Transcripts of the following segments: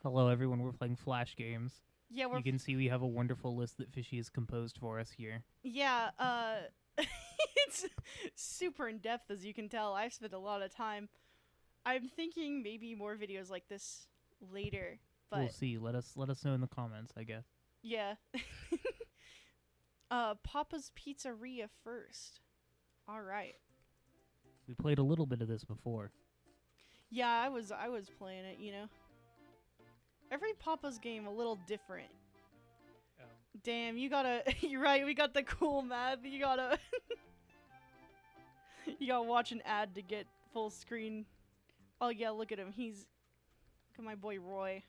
Hello, everyone. We're playing Flashgames. Yeah, You can see we have a wonderful list that Fishy has composed for us here. yeah, it's super in depth, as you can tell. I've spent a lot of time. I'm thinking maybe more videos like this later, We'll but see. Let us know in the comments, I guess. yeah. Papa's Pizzeria first. All right. We played a little bit of this before. Yeah, I was playing it, you know. Every Papa's game a little different. Damn, you gotta. You're right. We got the cool math. You gotta. You gotta watch an ad to get full screen. Oh yeah, look at him. Look at my boy Roy.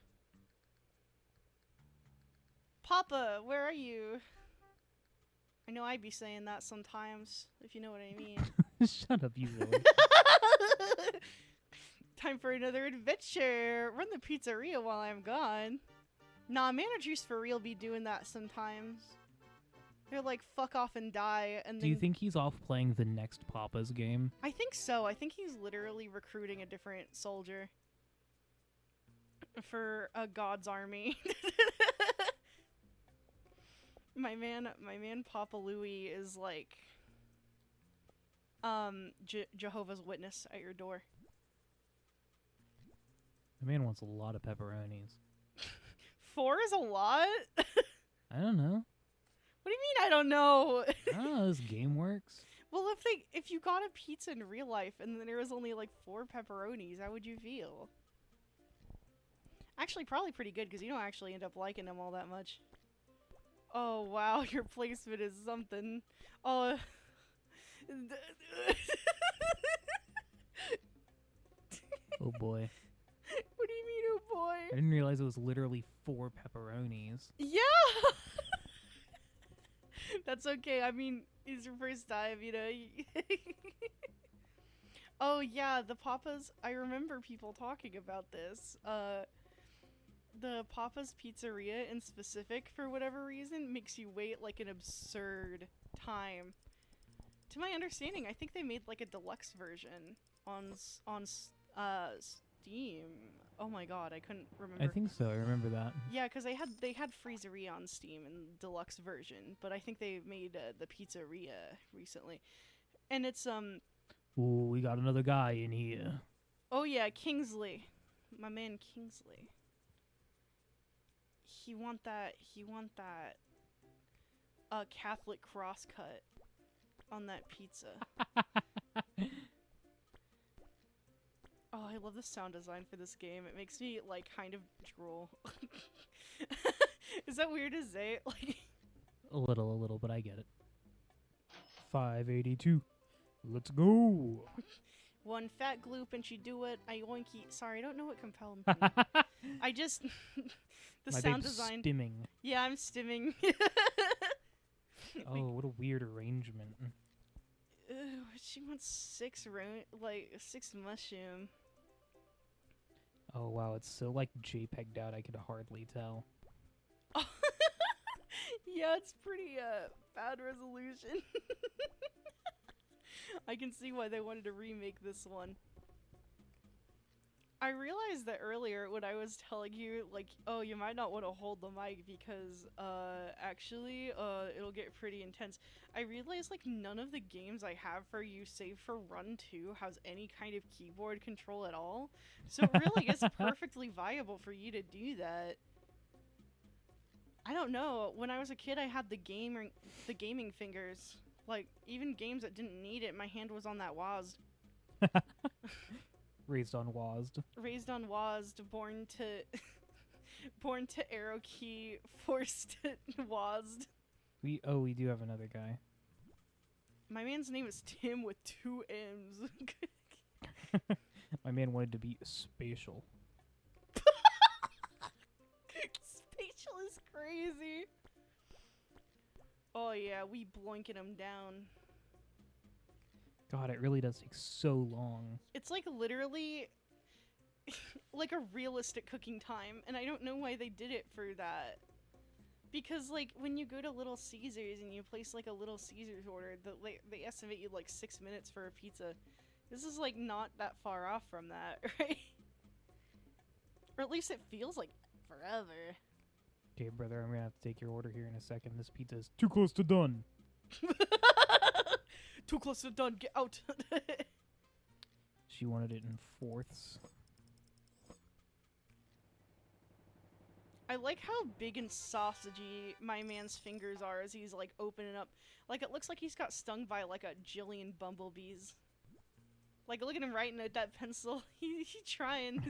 Papa, where are you? I know I'd be saying that sometimes, if you know what I mean. Shut up, you villain. Time for another adventure. Run the pizzeria while I'm gone. Nah, managers for real be doing that sometimes. They're like, fuck off and die, and Do you think he's off playing the next Papa's game? I think so. I think he's literally recruiting a different soldier for a god's army. my man Papa Louie is like Jehovah's Witness at your door. The man wants a lot of pepperonis. 4 is a lot? I don't know. What do you mean I don't know? I don't know how this game works. Well, if you got a pizza in real life and then there was only like 4 pepperonis, how would you feel? Actually, probably pretty good because you don't actually end up liking them all that much. Oh wow, your placement is something. Oh. Oh boy. What do you mean, oh boy? I didn't realize it was literally 4 pepperonis. Yeah! That's okay. I mean, it's your first time, you know. Oh yeah, the Papa's. I remember people talking about this. The Papa's Pizzeria in specific, for whatever reason, makes you wait like an absurd time. To my understanding, I think they made like a deluxe version on Steam. Oh my god, I couldn't remember. I think so. I remember that. Yeah, because they had Freezeria on Steam in deluxe version, but I think they made the Pizzeria recently, and it's Ooh, we got another guy in here. Oh yeah, Kingsley, my man Kingsley. He want that Catholic cross cut on that pizza. Oh, I love the sound design for this game. It makes me like kind of drool. Is that weird to say? Like A little, but I get it. 582. Let's go. one fat gloop and she do it. I yoinky. Sorry, I don't know what compelled me. I just the My sound babe's design. stimming. Yeah, I'm stimming. Oh, what a weird arrangement. She wants 6 mushroom. Oh wow, it's so like JPEG'd out I could hardly tell. Yeah, it's pretty bad resolution. I can see why they wanted to remake this one. I realized that earlier when I was telling you, like, oh, you might not want to hold the mic because, actually, it'll get pretty intense. I realized, like, none of the games I have for you, save for Run 2, has any kind of keyboard control at all. So it really is perfectly viable for you to do that. I don't know. When I was a kid, I had the gaming fingers. Like, even games that didn't need it, my hand was on that WASD. Raised on WASD. Raised on WASD, born to arrow key, forced to WASD. We do have another guy. My man's name is Tim with 2 M's. My man wanted to be spatial. Spatial is crazy. Oh yeah, we blanking him down. God, it really does take so long. It's like literally like a realistic cooking time, and I don't know why they did it for that. Because like when you go to Little Caesars and you place like a Little Caesars order, they estimate you like 6 minutes for a pizza. This is like not that far off from that, right? Or at least it feels like forever. Okay, brother, I'm gonna have to take your order here in a second. This pizza is too close to done. Too close to done. Get out. She wanted it in fourths. I like how big and sausagey my man's fingers are as he's like opening up. Like it looks like he's got stung by like a jillion bumblebees. Like look at him writing at that pencil. He trying.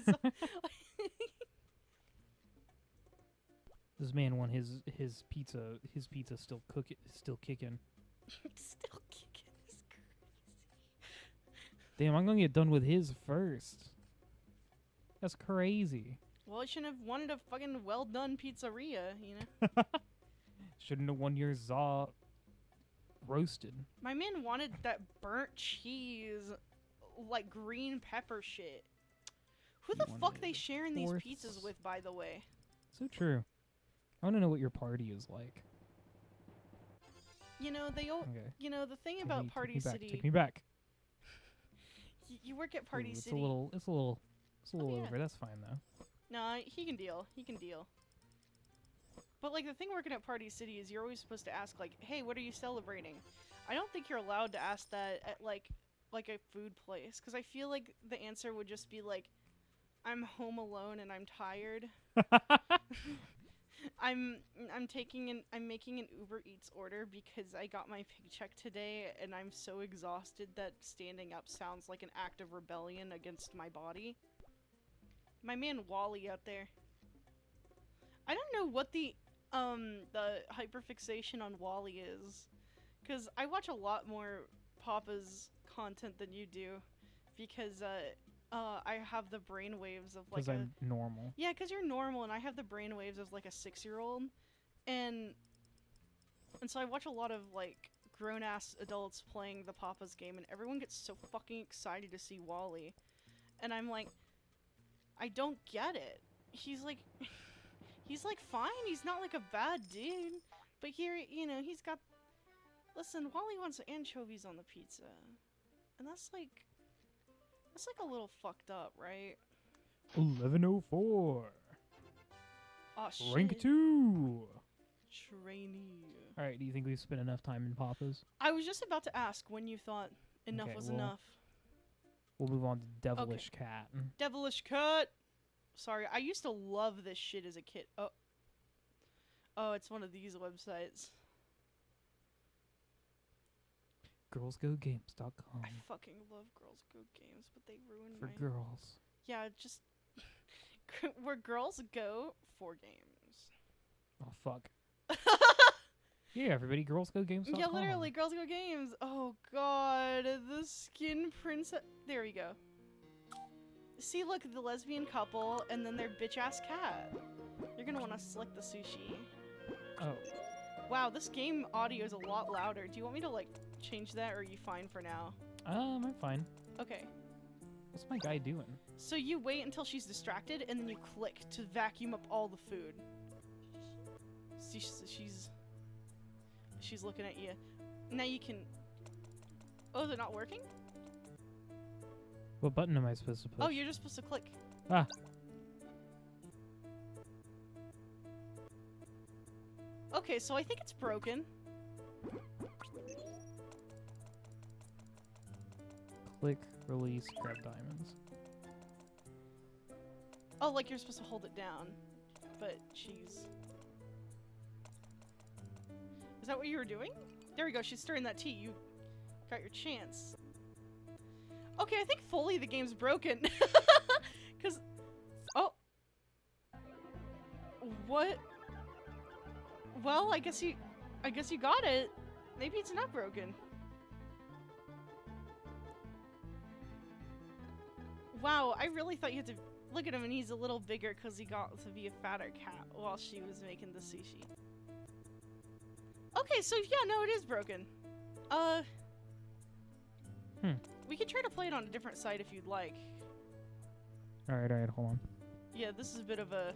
This man want his pizza still kicking. Still kicking. It's crazy. Damn, I'm gonna get done with his first. That's crazy. Well, I shouldn't have wanted a fucking well done pizzeria, you know. Shouldn't have won your za roasted. My man wanted that burnt cheese, like green pepper shit. Who the fuck they sharing these pizzas with, by the way? So true. I want to know what your party is like. You know Okay. You know the thing about Party City. Take me back. You work at Party City. It's a little yeah. over. That's fine though. Nah, he can deal. He can deal. But like the thing working at Party City is you're always supposed to ask like, "Hey, what are you celebrating?" I don't think you're allowed to ask that at like a food place because I feel like the answer would just be like, "I'm home alone and I'm tired." I'm making an Uber Eats order because I got my paycheck today and I'm so exhausted that standing up sounds like an act of rebellion against my body. My man Wally out there. I don't know what the hyperfixation on Wally is, cuz I watch a lot more Papa's content than you do because I have the brainwaves of like I'm normal. Yeah, because you're normal and I have the brainwaves of like a 6-year-old. And so I watch a lot of like grown-ass adults playing the Papa's game and everyone gets so fucking excited to see Wally. And I'm like, I don't get it. He's like fine, he's not like a bad dude. But here, you know, he's got... Listen, Wally wants anchovies on the pizza. And that's like a little fucked up, right? 11:04. Oh shit. Rank 2. Trainee. Alright, do you think we've spent enough time in Papa's? I was just about to ask when you thought enough was enough. We'll move on to Devilish Cat. Devilish Cat! Sorry, I used to love this shit as a kid. Oh, it's one of these websites. GirlsGoGames.com. I fucking love Girls Go Games, but they ruined for girls. Yeah, just... where girls go for games. Oh, fuck. Yeah, everybody, GirlsGoGames.com. Yeah, literally, Girls Go Games. Oh, God. The skin princess... There we go. See, look, the lesbian couple, and then their bitch-ass cat. You're gonna want to select the sushi. Oh. Wow, this game audio is a lot louder. Do you want me to, like, change that, or are you fine for now? I'm fine. Okay. What's my guy doing? So you wait until she's distracted, and then you click to vacuum up all the food. See, she's looking at you. Now you can... Oh, they're not working? What button am I supposed to push? Oh, you're just supposed to click. Ah. Okay, so I think it's broken. Click, release, grab diamonds. Oh, like you're supposed to hold it down. But she's... Is that what you were doing? There we go, she's stirring that tea. You got your chance. Okay, I think fully the game's broken. Cause... Oh. What? Well, I guess you got it. Maybe it's not broken. Wow, I really thought you had to look at him and he's a little bigger because he got to be a fatter cat while she was making the sushi. Okay, so yeah, no, it is broken. We can try to play it on a different site if you'd like. Alright, hold on. Yeah, this is a bit of a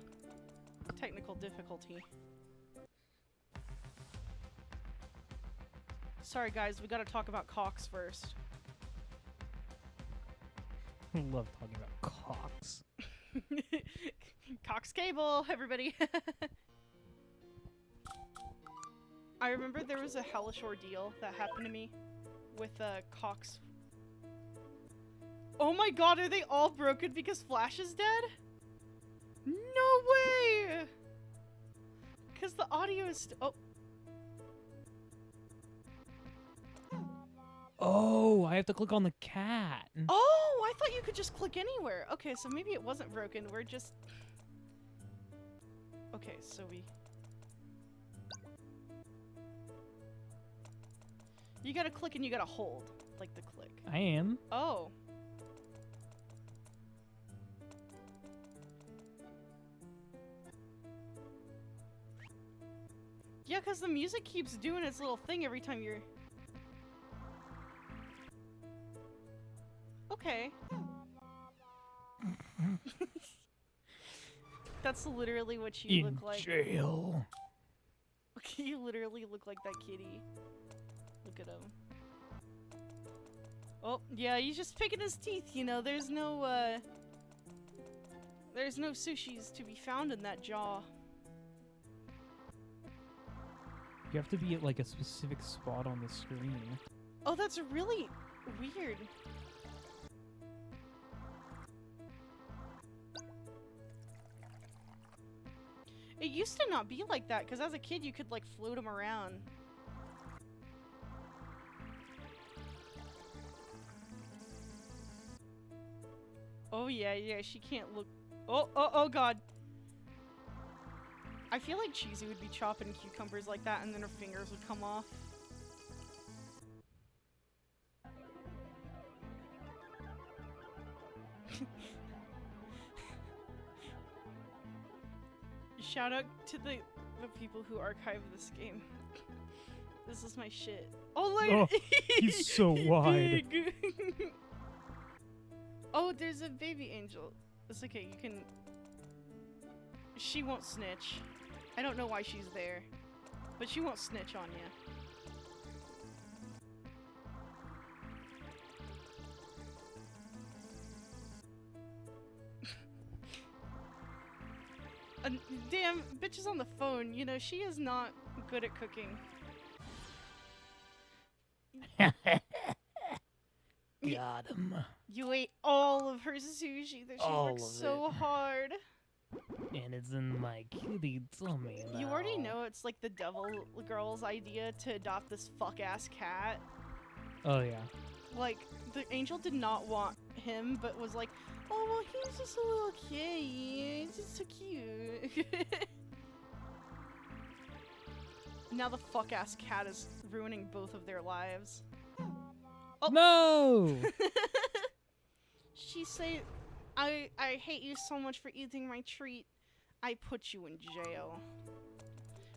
technical difficulty. Sorry guys, we gotta talk about cocks first. I love talking about cocks. Cox Cable, everybody. I remember there was a hellish ordeal that happened to me with Cox. Oh my god, are they all broken because Flash is dead? No way! Because the audio is oh. Oh, I have to click on the cat. Oh, I thought you could just click anywhere. Okay, so maybe it wasn't broken. We're just... Okay, so we... You gotta click and you gotta hold. Like the click. I am. Oh. Yeah, because the music keeps doing its little thing every time you're... Okay. That's literally what you look like. In jail. You literally look like that kitty. Look at him. Oh, yeah, he's just picking his teeth, you know. There's no sushis to be found in that jaw. You have to be at like a specific spot on the screen. Oh, that's really weird. It used to not be like that, because as a kid you could like float him around. Oh yeah, she can't look. Oh god. I feel like Cheesy would be chopping cucumbers like that and then her fingers would come off. Shout out to the people who archived this game. This is my shit. Oh, like Oh, he's so wide. big. Oh, there's a baby angel. It's okay, you can... She won't snitch. I don't know why she's there, but she won't snitch on you. Damn, bitch is on the phone. You know, she is not good at cooking. Got him. You ate all of her sushi that she All worked of so it. hard. And it's in my kitty tummy now. You already know it's like the devil girl's idea to adopt this fuck-ass cat. Oh, yeah. Like, the angel did not want him, but was like, oh, well, he's just a little kitty. He's just so cute. Now the fuck-ass cat is ruining both of their lives. Oh. No! She say, I hate you so much for eating my treat. I put you in jail.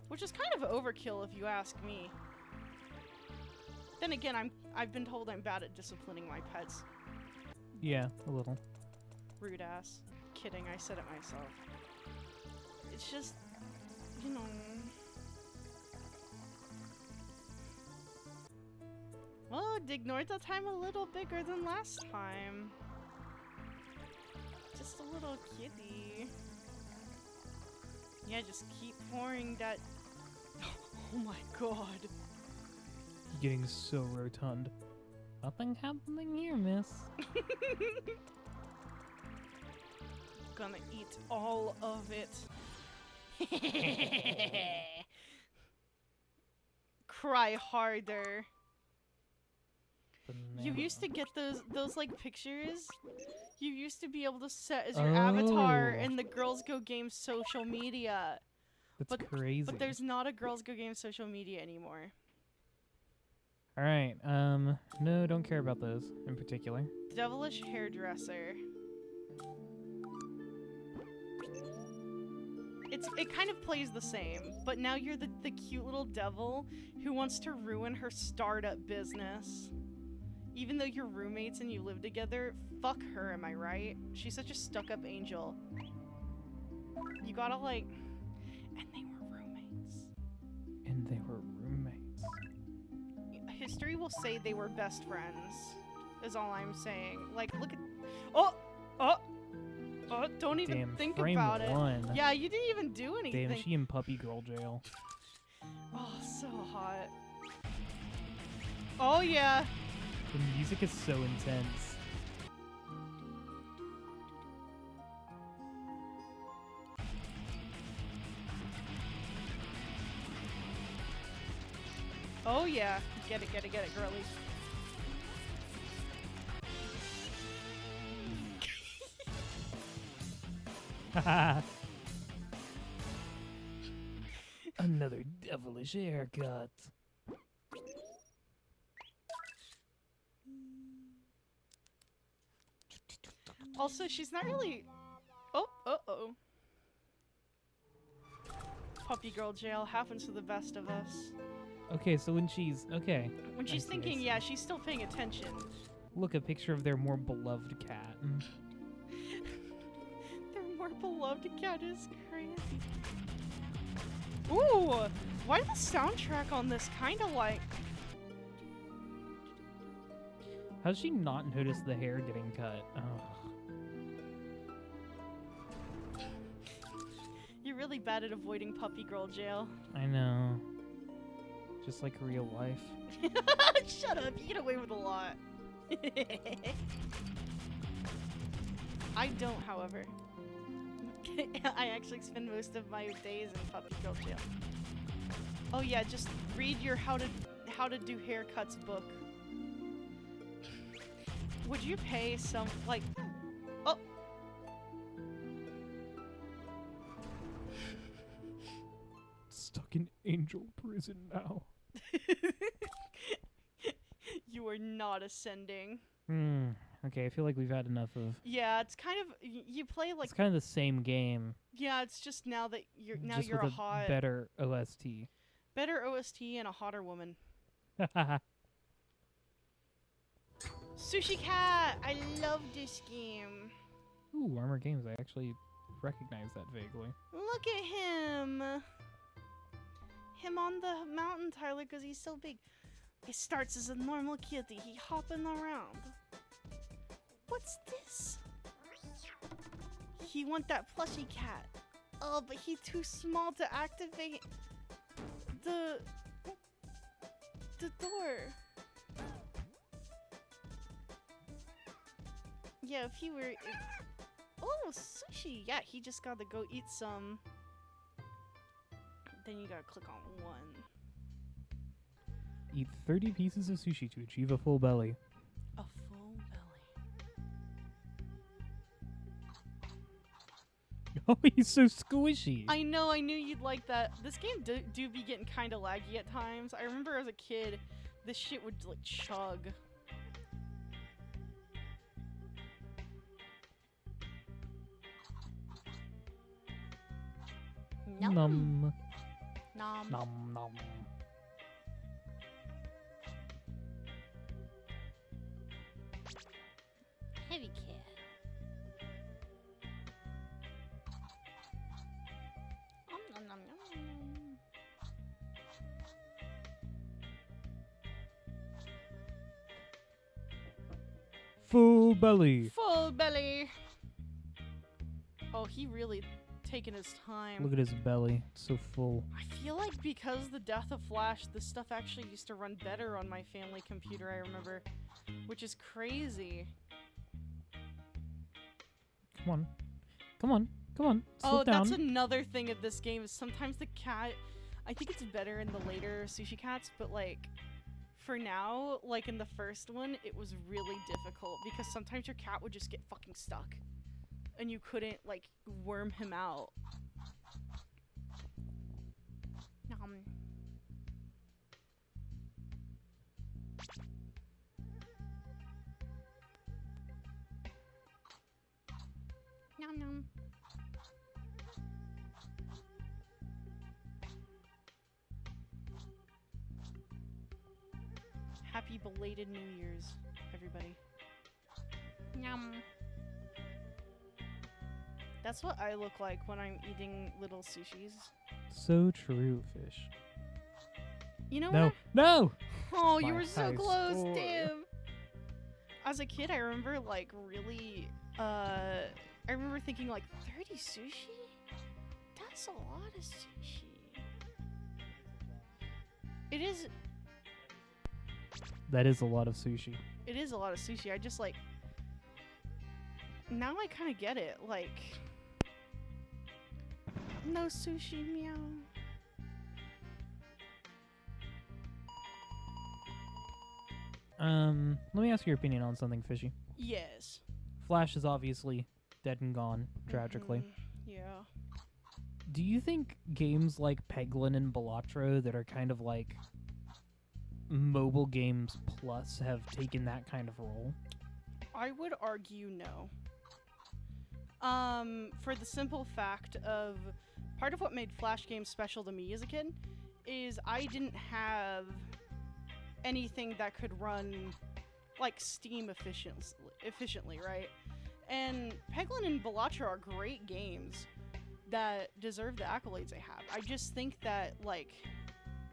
Which is kind of overkill if you ask me. Then again, I've been told I'm bad at disciplining my pets. Yeah, a little. Rude ass. Kidding, I said it myself. It's just, you know... Well, ignored the time a little bigger than last time. Just a little kitty. Yeah, just keep pouring that... Oh my god. You're getting so rotund. Nothing happening here, miss. Gonna eat all of it. Cry harder. You used to get those like pictures. You used to be able to set as your avatar Oh. in the Girls Go Games social media. That's crazy. But there's not a Girls Go Games social media anymore. Alright, no, don't care about those in particular. Devilish hairdresser. It kind of plays the same, but now you're the cute little devil who wants to ruin her startup business. Even though you're roommates and you live together, fuck her, am I right? She's such a stuck-up angel. You gotta like... And they were roommates. And they were roommates. History will say they were best friends, is all I'm saying. Like, look at... Oh! Oh! Oh, don't even Damn, think frame about it. one. Yeah, you didn't even do anything. Damn, she in puppy girl jail. Oh, so hot. Oh, yeah. The music is so intense. Oh, yeah. Get it, girly. Another devilish haircut. Also, she's not really... Oh, uh-oh. Puppy girl jail happens to the best of us. Okay, so when she's... Okay. When she's I thinking, see. yeah, she's still paying attention. Look, a picture of their more beloved cat. Their more beloved cat is crazy. Ooh! Why the soundtrack on this kind of like... How's she not noticed the hair getting cut? Ugh. You're really bad at avoiding puppy girl jail. I know. Just like real life. Shut up, you get away with a lot. I don't, however. I actually spend most of my days in puppy girl jail. Oh yeah, just read your how to do haircuts book. Would you pay some, like... Oh! Stuck in angel prison now. You are not ascending. Okay, I feel like we've had enough of... Yeah, it's kind of... You play like... It's kind of the same game. Yeah, it's just now that you're... Now just you're with a hot... better OST. Better OST and a hotter woman. Sushi Cat! I love this game. Ooh, Armor Games. I actually recognize that vaguely. Look at him! Him on the mountain, Tyler, because he's so big. He starts as a normal kitty. He hopping around. What's this? He want that plushy cat. Oh, but he too small to activate the door. Yeah, if he were... Oh, sushi! Yeah, he just gotta go eat some. Then you gotta click on one. Eat 30 pieces of sushi to achieve a full belly. A full belly. Oh, he's so squishy. I know, I knew you'd like that. This game do be getting kind of laggy at times. I remember as a kid, this shit would like chug. Nom. Nom. Nom. Nom nom. Heavy cat. Nom, nom, nom, nom, nom. Full belly. Full belly. Oh, he really taking his time. Look at his belly. It's so full. I feel like because the death of Flash, this stuff actually used to run better on my family computer, I remember. Which is crazy. Come on. Come on. Come on. Slow Oh, down. that's another thing of this game is sometimes the cat... I think it's better in the later Sushi Cats, but like... For now, like in the first one, it was really difficult because sometimes your cat would just get fucking stuck. And you couldn't, like, worm him out. Nom. Nom nom. Happy belated New Year's, everybody. Nom. That's what I look like when I'm eating little sushis. So true, fish. You know No. what? No! Oh, you My were so high close, score. damn. As a kid, I remember like really I remember thinking like 30 sushi? That's a lot of sushi. It is. That is a lot of sushi. It is a lot of sushi. I just like. Now I kind of get it. Like. No sushi, meow. Let me ask your opinion on something, Fishy. Yes. Flash is obviously dead and gone, tragically. Yeah. Do you think games like Peglin and Balatro that are kind of like mobile games plus have taken that kind of role? I would argue no. For the simple fact of part of what made Flashgames special to me as a kid is I didn't have anything that could run like Steam efficiently, right? And Peglin and Balatro are great games that deserve the accolades they have. I just think that, like,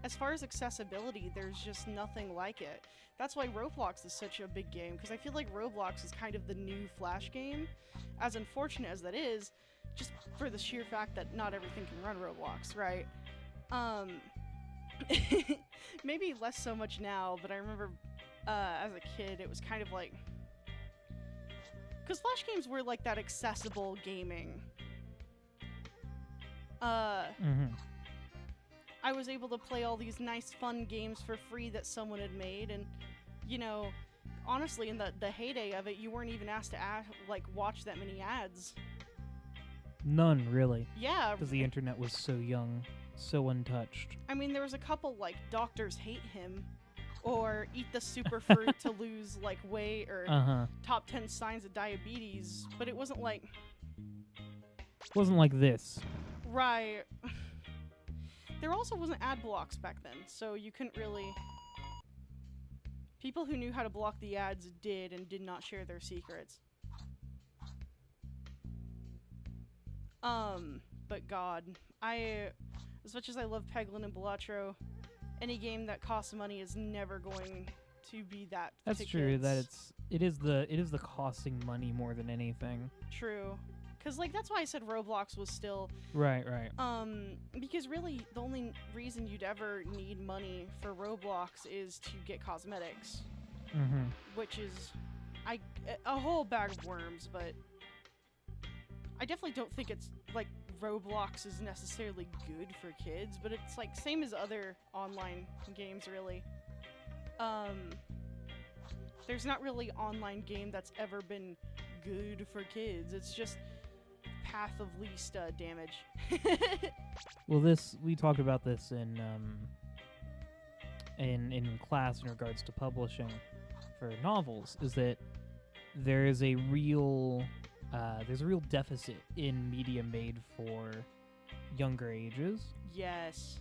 as far as accessibility, there's just nothing like it. That's why Roblox is such a big game, because I feel like Roblox is kind of the new Flash game. As unfortunate as that is, just for the sheer fact that not everything can run Roblox, right? Maybe less so much now, but I remember as a kid, it was kind of like... Because Flash games were like that accessible gaming. I was able to play all these nice, fun games for free that someone had made, and, you know, honestly, in the heyday of it, you weren't even asked to watch that many ads. None, really. Yeah. Because the internet was so young, so untouched. I mean, there was a couple, like, doctors hate him, or eat the superfruit to lose, like, weight, or top 10 signs of diabetes, but it wasn't like... Wasn't like this. Right. There also wasn't ad blocks back then, so you couldn't really... People who knew how to block the ads did and did not share their secrets. But God, as much as I love Peglin and Balatro, any game that costs money is never going to be that. That's true. That it is the costing money more than anything. True. Because, like, that's why I said Roblox was still... Right. Because really, the only reason you'd ever need money for Roblox is to get cosmetics. Which is... a whole bag of worms, but... I definitely don't think it's, like, Roblox is necessarily good for kids, but it's, like, same as other online games, really. There's not really online game that's ever been good for kids. It's just... path of least damage. Well, we talked about this in class in regards to publishing for novels, is that there is a real deficit in media made for younger ages. Yes.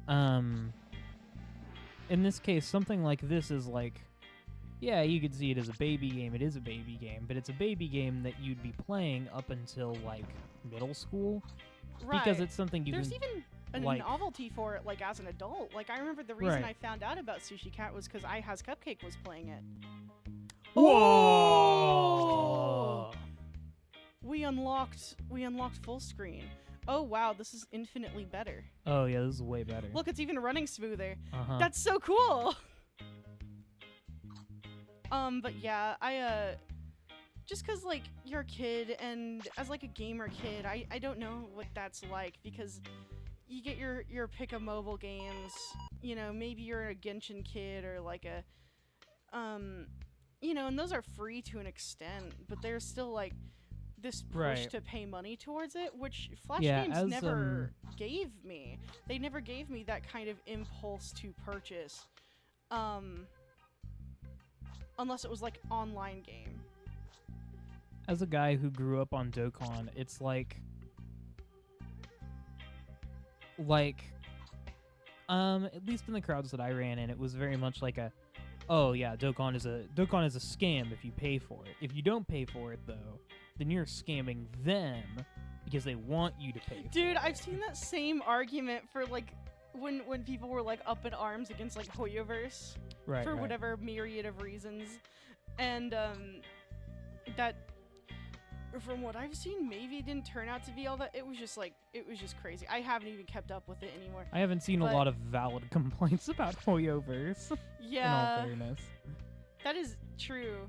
In this case, something like this is like, yeah, you could see it as a baby game. It is a baby game, but it's a baby game that you'd be playing up until, like, middle school. Right. Because it's something There's even a novelty for it, like, as an adult. Like, I remember the reason I found out about Sushi Cat was because iHas Cupcake was playing it. Whoa! We unlocked full screen. Oh, wow, this is infinitely better. Oh, yeah, this is way better. Look, it's even running smoother. That's so cool! But yeah, just cause, like, you're a kid, and as, like, a gamer kid, I don't know what that's like, because you get your pick of mobile games, you know, maybe you're a Genshin kid, or, like, you know, and those are free to an extent, but there's still, like, this push to pay money towards it, which Flash Games never gave me. They never gave me that kind of impulse to purchase, unless it was, like, online game. As a guy who grew up on Dokkan, it's like, at least in the crowds that I ran in, it was very much like oh yeah, Dokkan is a scam if you pay for it. If you don't pay for it, though, then you're scamming them because they want you to pay for it. Dude, I've seen that same argument for, like, when people were, like, up in arms against, like, Hoyoverse. For whatever myriad of reasons. And, that... from what I've seen, maybe it didn't turn out to be all that. It was just crazy. I haven't even kept up with it anymore. I haven't seen a lot of valid complaints about Hoyoverse. Yeah, in all fairness, that is true.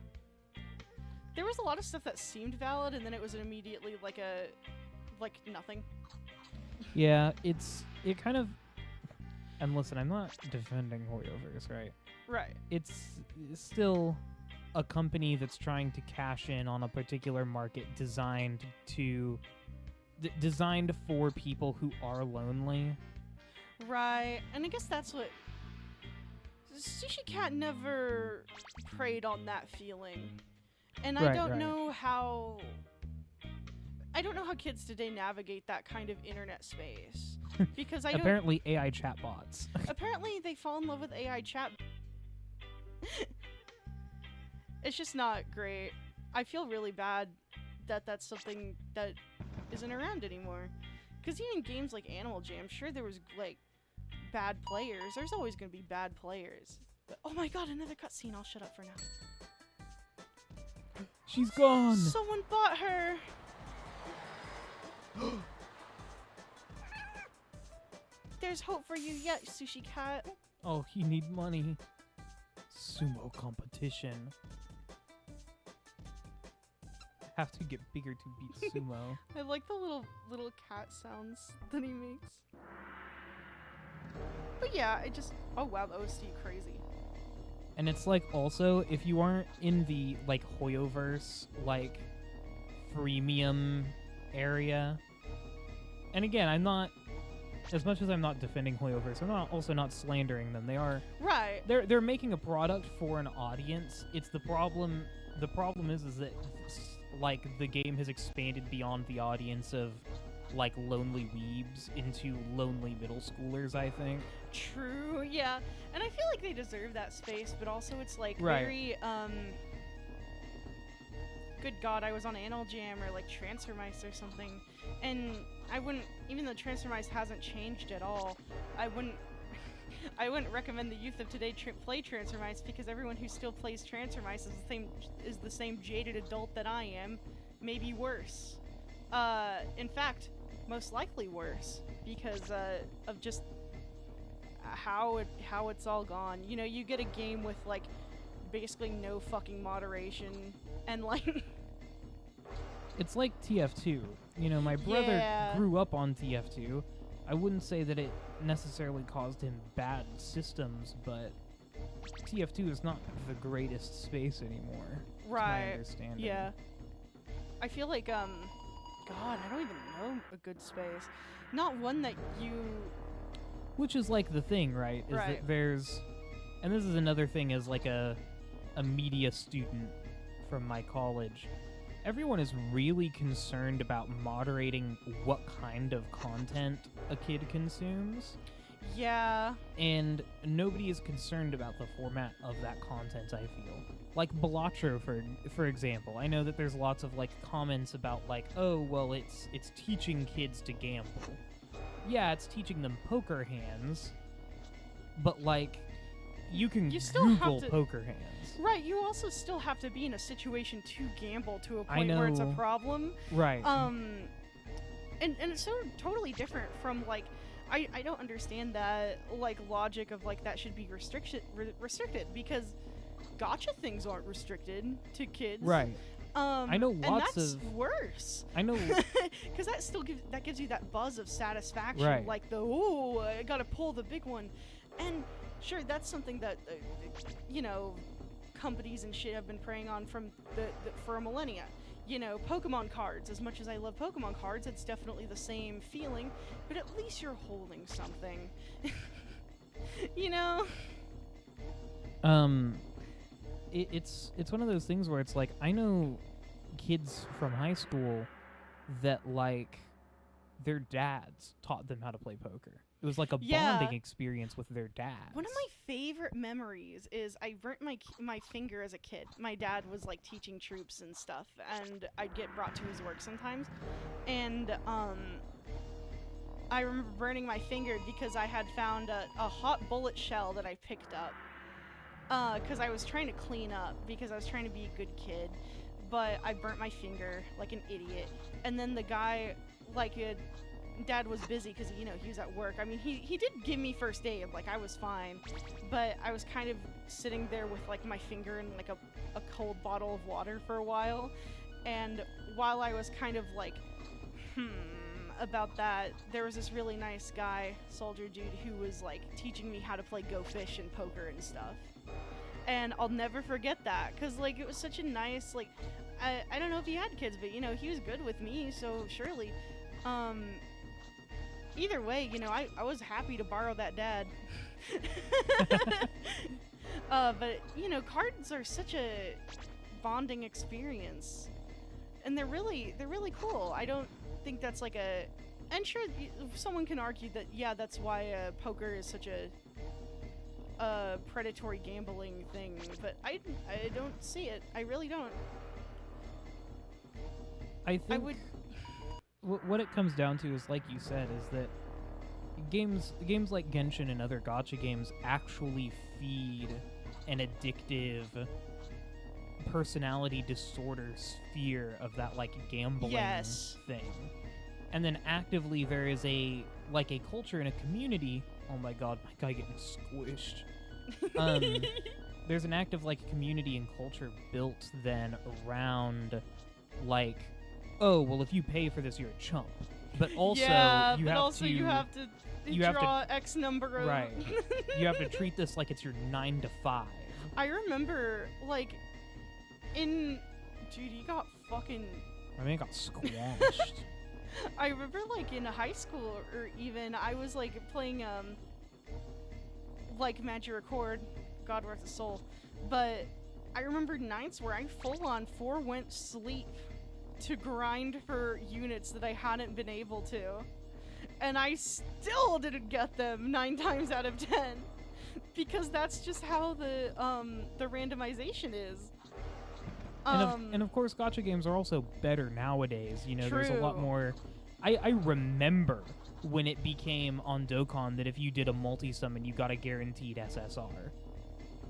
There was a lot of stuff that seemed valid, and then it was immediately like nothing. Yeah, it kind of. And listen, I'm not defending Hoyoverse, right? Right. It's still a company that's trying to cash in on a particular market designed for people who are lonely. Right, and I guess that's what Sushi Cat never preyed on that feeling. And I don't know how kids today navigate that kind of internet space. Because apparently AI chatbots. Apparently they fall in love with AI chat. It's just not great. I feel really bad that that's something that isn't around anymore. Because even games like Animal Jam, sure there was like bad players. There's always going to be bad players. But, oh my god, another cutscene. I'll shut up for now. She's gone. Someone bought her. There's hope for you yet, Sushi Cat. Oh, you need money. Sumo competition. Have to get bigger to beat sumo. I like the little cat sounds that he makes. But yeah, oh wow, the OST crazy. And it's like also, if you aren't in the like Hoyoverse like freemium area, and again, I'm not, as much as I'm not defending Hoyoverse, I'm also not slandering them. They are right. They're making a product for an audience. It's the problem. The problem is that like the game has expanded beyond the audience of like lonely weebs into lonely middle schoolers, I think. True, yeah. And I feel like they deserve that space, but also it's like very good god, I was on Animal Jam or like Transfer Mice or something, and I wouldn't, even though Transfer Mice hasn't changed at all, I wouldn't recommend the youth of today play Transfer Mice, because everyone who still plays Transfer Mice is the same jaded adult that I am, maybe worse. In fact, most likely worse, because of just how it's all gone. You know, you get a game with like basically no fucking moderation, and like it's like TF2. You know, my brother grew up on TF2. I wouldn't say that it necessarily caused him bad systems, but TF2 is not the greatest space anymore. Right. To my understanding. Yeah. I feel like God, I don't even know a good space. Not one that you. Which is like the thing, right? Is that there's, and this is another thing as like a media student from my college. Everyone is really concerned about moderating what kind of content a kid consumes. Yeah. And nobody is concerned about the format of that content, I feel. Like Balatro, for example. I know that there's lots of like comments about like, oh, well, it's teaching kids to gamble. Yeah, it's teaching them poker hands, but like, you can Google poker hands. Right, you also still have to be in a situation to gamble to a point where it's a problem. Right. And it's so totally different from like, I don't understand that like logic of like that should be restricted because gacha things aren't restricted to kids. Right. I know lots and that's of worse. I know because that still gives you that buzz of satisfaction, right. Like I gotta pull the big one, and sure that's something that you know, companies and shit have been preying on from for a millennia. You know, Pokemon cards. As much as I love Pokemon cards, it's definitely the same feeling, but at least you're holding something. You know. It's one of those things where it's like, I know kids from high school that like their dads taught them how to play poker. It was like a bonding experience with their dads. One of my favorite memories is I burnt my finger as a kid. My dad was like teaching troops and stuff, and I'd get brought to his work sometimes, and I remember burning my finger because I had found a hot bullet shell that I picked up. Because I was trying to clean up, because I was trying to be a good kid. but I burnt my finger like an idiot. And then the guy, like, Dad was busy because, you know, he was at work. I mean, he did give me first aid, like, I was fine. But I was kind of sitting there with, like, my finger in, like, a cold bottle of water for a while. And while I was kind of, like, about that, there was this really nice guy, soldier dude, who was, like, teaching me how to play Go Fish and poker and stuff. And I'll never forget that, because, like, it was such a nice, like, I don't know if he had kids, but, you know, he was good with me, so surely. Either way, you know, I was happy to borrow that dad. But, you know, cards are such a bonding experience. And they're really cool. I don't think that's like a... And sure, someone can argue that, yeah, that's why poker is such a predatory gambling thing, but I don't see it. I really don't. I think what it comes down to is, like you said, is that games like Genshin and other gacha games actually feed an addictive personality disorder sphere of that, like, gambling thing. And then actively there is a culture and a community. Oh my god, my guy getting squished. There's an active, like, community and culture built then around, like, oh, well, if you pay for this, you're a chump. But also, you have to draw X number of... Right. You have to treat this like it's your 9 to 5. I remember, like, dude, he got fucking... My man got squashed. I remember, like, in high school, or even, I was, like, playing, like, Magic Record, God rest his soul, but I remember nights where I full-on forewent sleep to grind for units that I hadn't been able to, and I still didn't get them 9 times out of 10, because that's just how the randomization is. And of course, gacha games are also better nowadays. You know, True. There's a lot more... I remember when it became on Dokkan that if you did a multi-summon, you got a guaranteed SSR.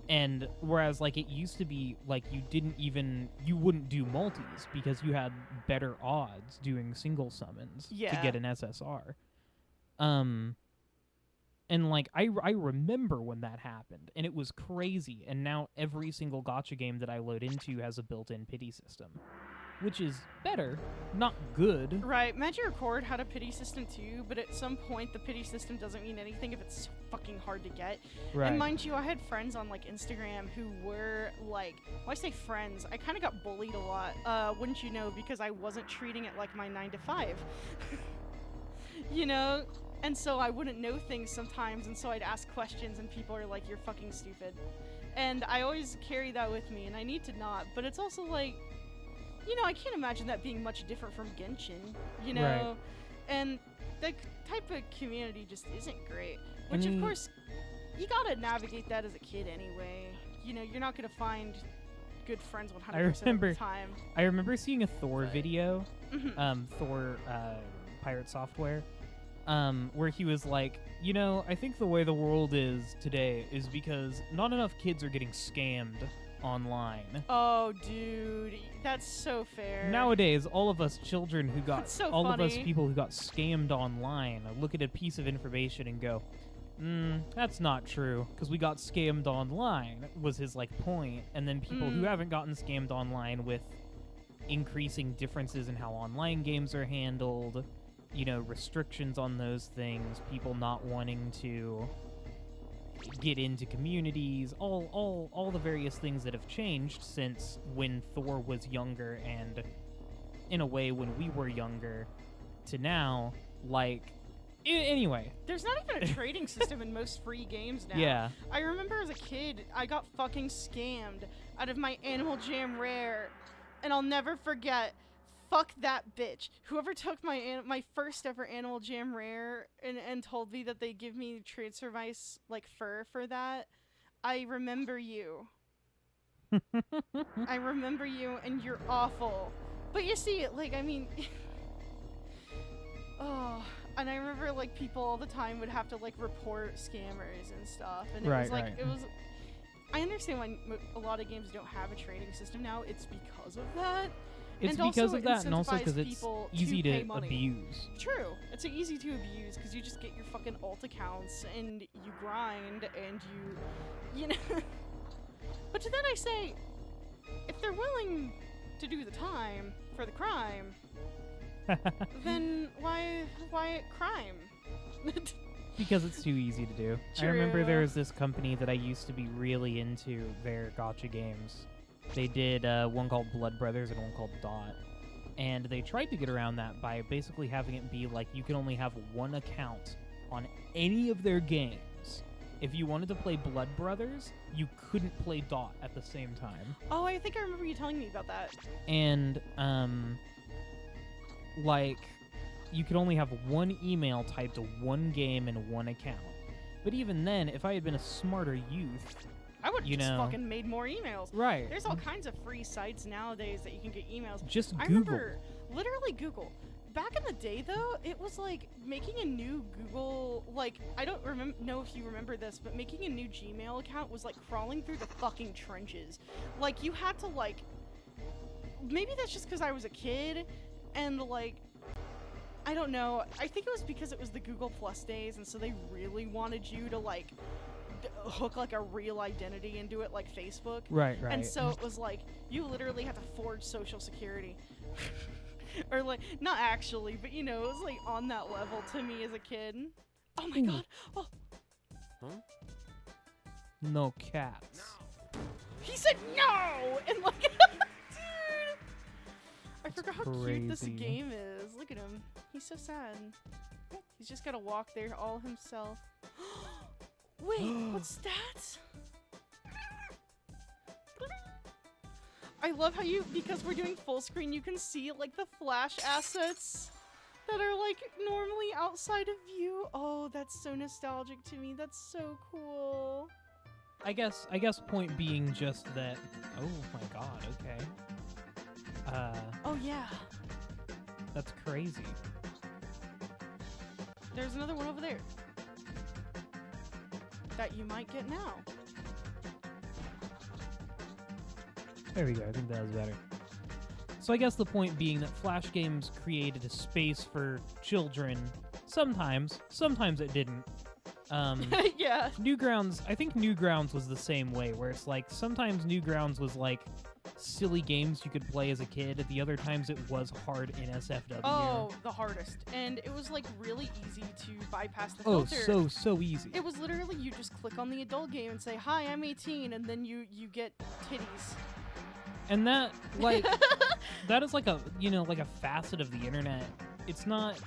And whereas, like, it used to be, like, you wouldn't do multis because you had better odds doing single summons to get an SSR. And, like, I remember when that happened, and it was crazy. And now every single gacha game that I load into has a built-in pity system, which is better, not good. Right, Magic Record had a pity system too, but at some point the pity system doesn't mean anything if it's so fucking hard to get. Right. And mind you, I had friends on, like, Instagram who were, like, when I say friends, I kind of got bullied a lot, wouldn't you know, because I wasn't treating it like my 9 to 5. You know? And so I wouldn't know things sometimes, and so I'd ask questions, and people are like, you're fucking stupid. And I always carry that with me, and I need to not, but it's also like, you know, I can't imagine that being much different from Genshin, you know? Right. And the type of community just isn't great. Which, of course, you gotta navigate that as a kid anyway. You know, you're not gonna find good friends 100% of the time. I remember seeing a Thor video, Thor Pirate Software, where he was like, you know, I think the way the world is today is because not enough kids are getting scammed online. Oh, dude, that's so fair. Nowadays, all of us children who got, of us people who got scammed online look at a piece of information and go, that's not true, because we got scammed online, was his, like, point. And then people who haven't gotten scammed online with increasing differences in how online games are handled, you know, restrictions on those things, people not wanting to get into communities, all the various things that have changed since when Thor was younger and, in a way, when we were younger, to now, like... Anyway. There's not even a trading system in most free games now. Yeah. I remember as a kid, I got fucking scammed out of my Animal Jam Rare, and I'll never forget... Fuck that bitch. Whoever took my first ever Animal Jam Rare and told me that they give me transfer vice, like, fur for that, I remember you. I remember you, and you're awful. But you see, like, I mean... oh, and I remember, like, people all the time would have to, like, report scammers and stuff, and it was, like, it was... I understand why a lot of games don't have a trading system now. It's because of that. It's and because also of that, and also incentivizes because it's people easy pay to money. abuse. True. It's easy to abuse because you just get your fucking alt accounts and you grind and you know. But to that I say, if they're willing to do the time for the crime, then why crime? Because it's too easy to do. True. I remember there was this company that I used to be really into their gacha games. They did one called Blood Brothers and one called Dot. And they tried to get around that by basically having it be like you can only have one account on any of their games. If you wanted to play Blood Brothers, you couldn't play Dot at the same time. Oh, I think I remember you telling me about that. And, like, you could only have one email typed to one game and one account. But even then, if I had been a smarter youth, I would have just know. fucking made more emails. Right. There's all kinds of free sites nowadays that you can get emails. Just I Google. remember, literally Google. Back in the day, though, it was like making a new Google, like, I don't know if you remember this, but making a new Gmail account was like crawling through the fucking trenches. Like, you had to, like, maybe that's just because I was a kid, and, like, I don't know. I think it was because it was the Google Plus days, and so they really wanted you to, like, hook, like, a real identity into it, like Facebook. Right. And so it was like, you literally had to forge social security. Or, like, not actually, but, you know, it was, like, on that level to me as a kid. Oh, my God. Oh. Huh? No cats. He said no! And, like, dude. I forgot how cute this crazy. game is. Look at him. He's so sad. He's just got to walk there all himself. Wait, what's that? I love how because we're doing full screen, you can see, like, the flash assets that are, like, normally outside of view. Oh, that's so nostalgic to me. That's so cool. I guess point being just that. Oh my God. Okay. Oh, yeah. That's crazy. There's another one over there that you might get now. There we go. I think that was better. So I guess the point being that Flash Games created a space for children. Sometimes it didn't. Yeah. Newgrounds, I think Newgrounds was the same way, where it's like sometimes Newgrounds was like silly games you could play as a kid. At the other times it was hard NSFW. Oh, the hardest. And it was, like, really easy to bypass the filter. Oh, so easy. It was literally you just click on the adult game and say, "Hi, I'm 18," and then you get titties. And that, like, that is like a, you know, like a facet of the internet. It's not...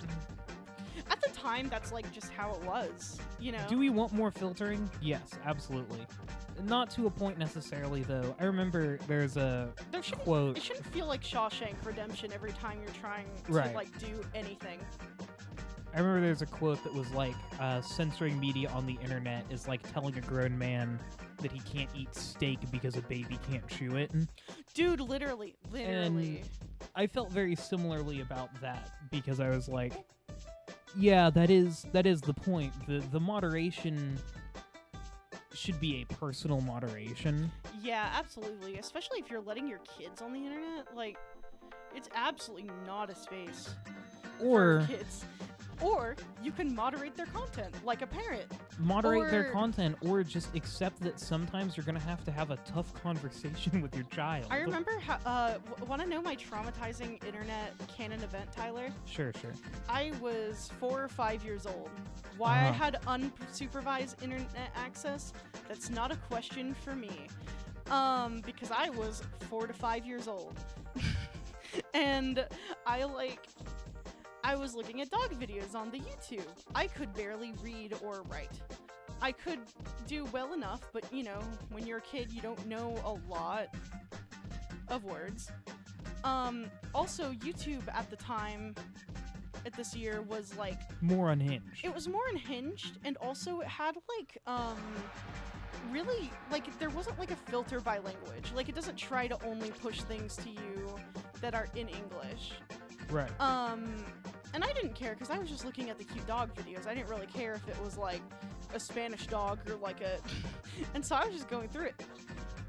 At the time, that's, like, just how it was, you know? Do we want more filtering? Yes, absolutely. Not to a point necessarily, though. I remember there's a quote... It shouldn't feel like Shawshank Redemption every time you're trying to, Right. like, do anything. I remember there's a quote that was like, censoring media on the internet is like telling a grown man that he can't eat steak because a baby can't chew it. Dude, literally. And I felt very similarly about that because I was like, yeah, that is the point. The moderation should be a personal moderation. Yeah, absolutely. Especially if you're letting your kids on the internet. Like, it's absolutely not a space Or for kids. Or you can moderate their content, like a parent. Moderate their Or- content, or just accept that sometimes you're going to have a tough conversation with your child. I remember how, want to know my traumatizing internet canon event, Tyler? Sure. I was 4 or 5 years old. Why I had unsupervised internet access, that's not a question for me. Because I was 4 to 5 years old. And I was looking at dog videos on the YouTube. I could barely read or write. I could do well enough, but, you know, when you're a kid, you don't know a lot of words. Also, YouTube at the time, at this year, was, like... more unhinged. It was more unhinged, and also it had, like, really, like, there wasn't, like, a filter by language. Like, it doesn't try to only push things to you that are in English. Right. And I didn't care, because I was just looking at the cute dog videos. I didn't really care if it was, like, a Spanish dog or like a... And so I was just going through it.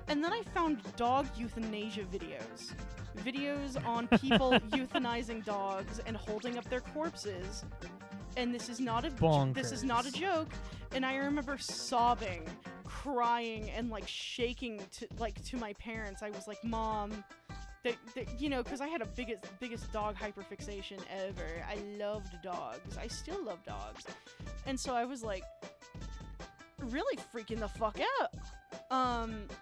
And then I found dog euthanasia videos. Videos on people euthanizing dogs and holding up their corpses. And this is not a joke. And I remember sobbing, crying, and like shaking to my parents. I was like, Mom, you know, because I had a biggest dog hyperfixation ever. I loved dogs. I still love dogs. And so I was like, really freaking the fuck out.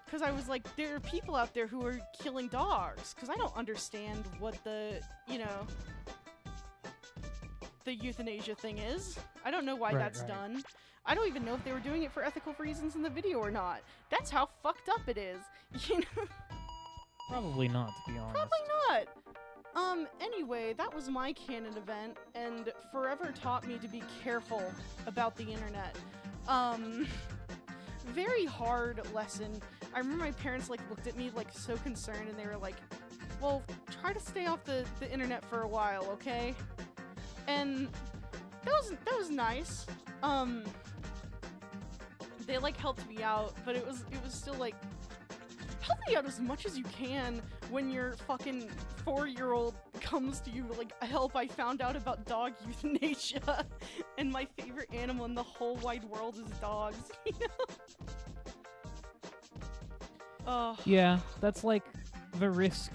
Because I was like, there are people out there who are killing dogs. Because I don't understand what the euthanasia thing is. I don't know why that's done. I don't even know if they were doing it for ethical reasons in the video or not. That's how fucked up it is. You know? Probably not, to be honest. Probably not. Anyway, that was my canon event, and forever taught me to be careful about the internet. Very hard lesson. I remember my parents, like, looked at me, like, so concerned, and they were like, well, try to stay off the internet for a while, okay? And that was nice. They, like, helped me out, but it was still, like, help me out as much as you can when your fucking 4-year-old comes to you like, help, I found out about dog euthanasia, and my favorite animal in the whole wide world is dogs, you know? Yeah, that's, like, the risk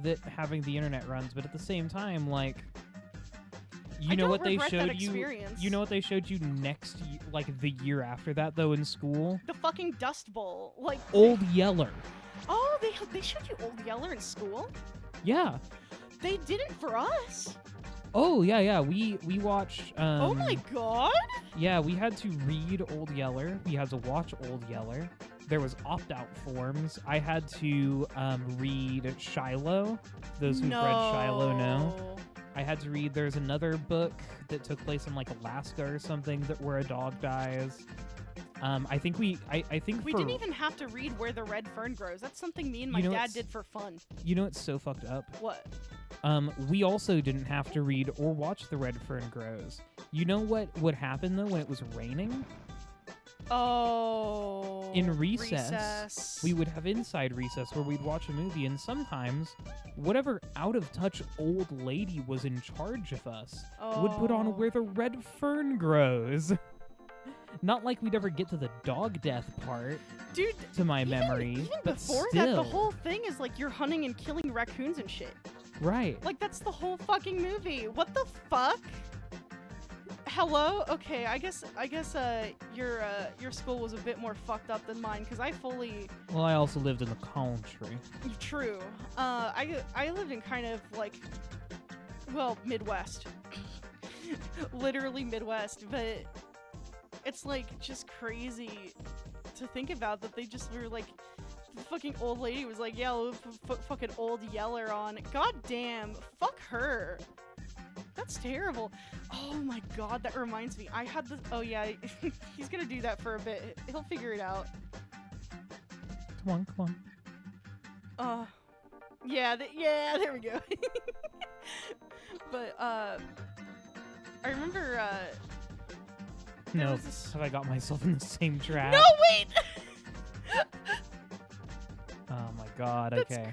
that having the internet runs, but at the same time, like, you know what they showed you? You know what they showed you next, like, the year after that, though, in school? The fucking Dust Bowl. Like, Old Yeller. Oh, they showed you Old Yeller in school? Yeah. They didn't for us. Oh, yeah. We watched... oh my god! Yeah, we had to read Old Yeller. We had to watch Old Yeller. There was opt-out forms. I had to read Shiloh. Those who've read Shiloh know. I had to read, there's another book that took place in, like, Alaska or something where a dog dies. I think we didn't even have to read Where the Red Fern Grows. That's something me and my dad did for fun. You know what's so fucked up? What? We also didn't have to read or watch The Red Fern Grows. You know what would happen, though, when it was raining? Oh. In recess, we would have inside recess where we'd watch a movie, and sometimes whatever out-of-touch old lady was in charge of us would put on Where the Red Fern Grows. Not like we'd ever get to the dog death part, dude, to my memory. Even but before still. that, the whole thing is like you're hunting and killing raccoons and shit. Right. Like, that's the whole fucking movie. What the fuck? Hello? Okay, I guess your school was a bit more fucked up than mine, because I fully... Well, I also lived in the country. True. I lived in kind of, like, well, Midwest. Literally Midwest, but it's, like, just crazy to think about that they just were, like... The fucking old lady was like, yeah, we'll put fucking Old Yeller on. God damn. Fuck her. That's terrible. Oh my god, that reminds me. I had this... Oh yeah, he's gonna do that for a bit. He'll figure it out. Come on. Yeah, yeah, there we go. But, I remember, No, have I got myself in the same trap? No, wait! Oh my god, That's okay. Crazy!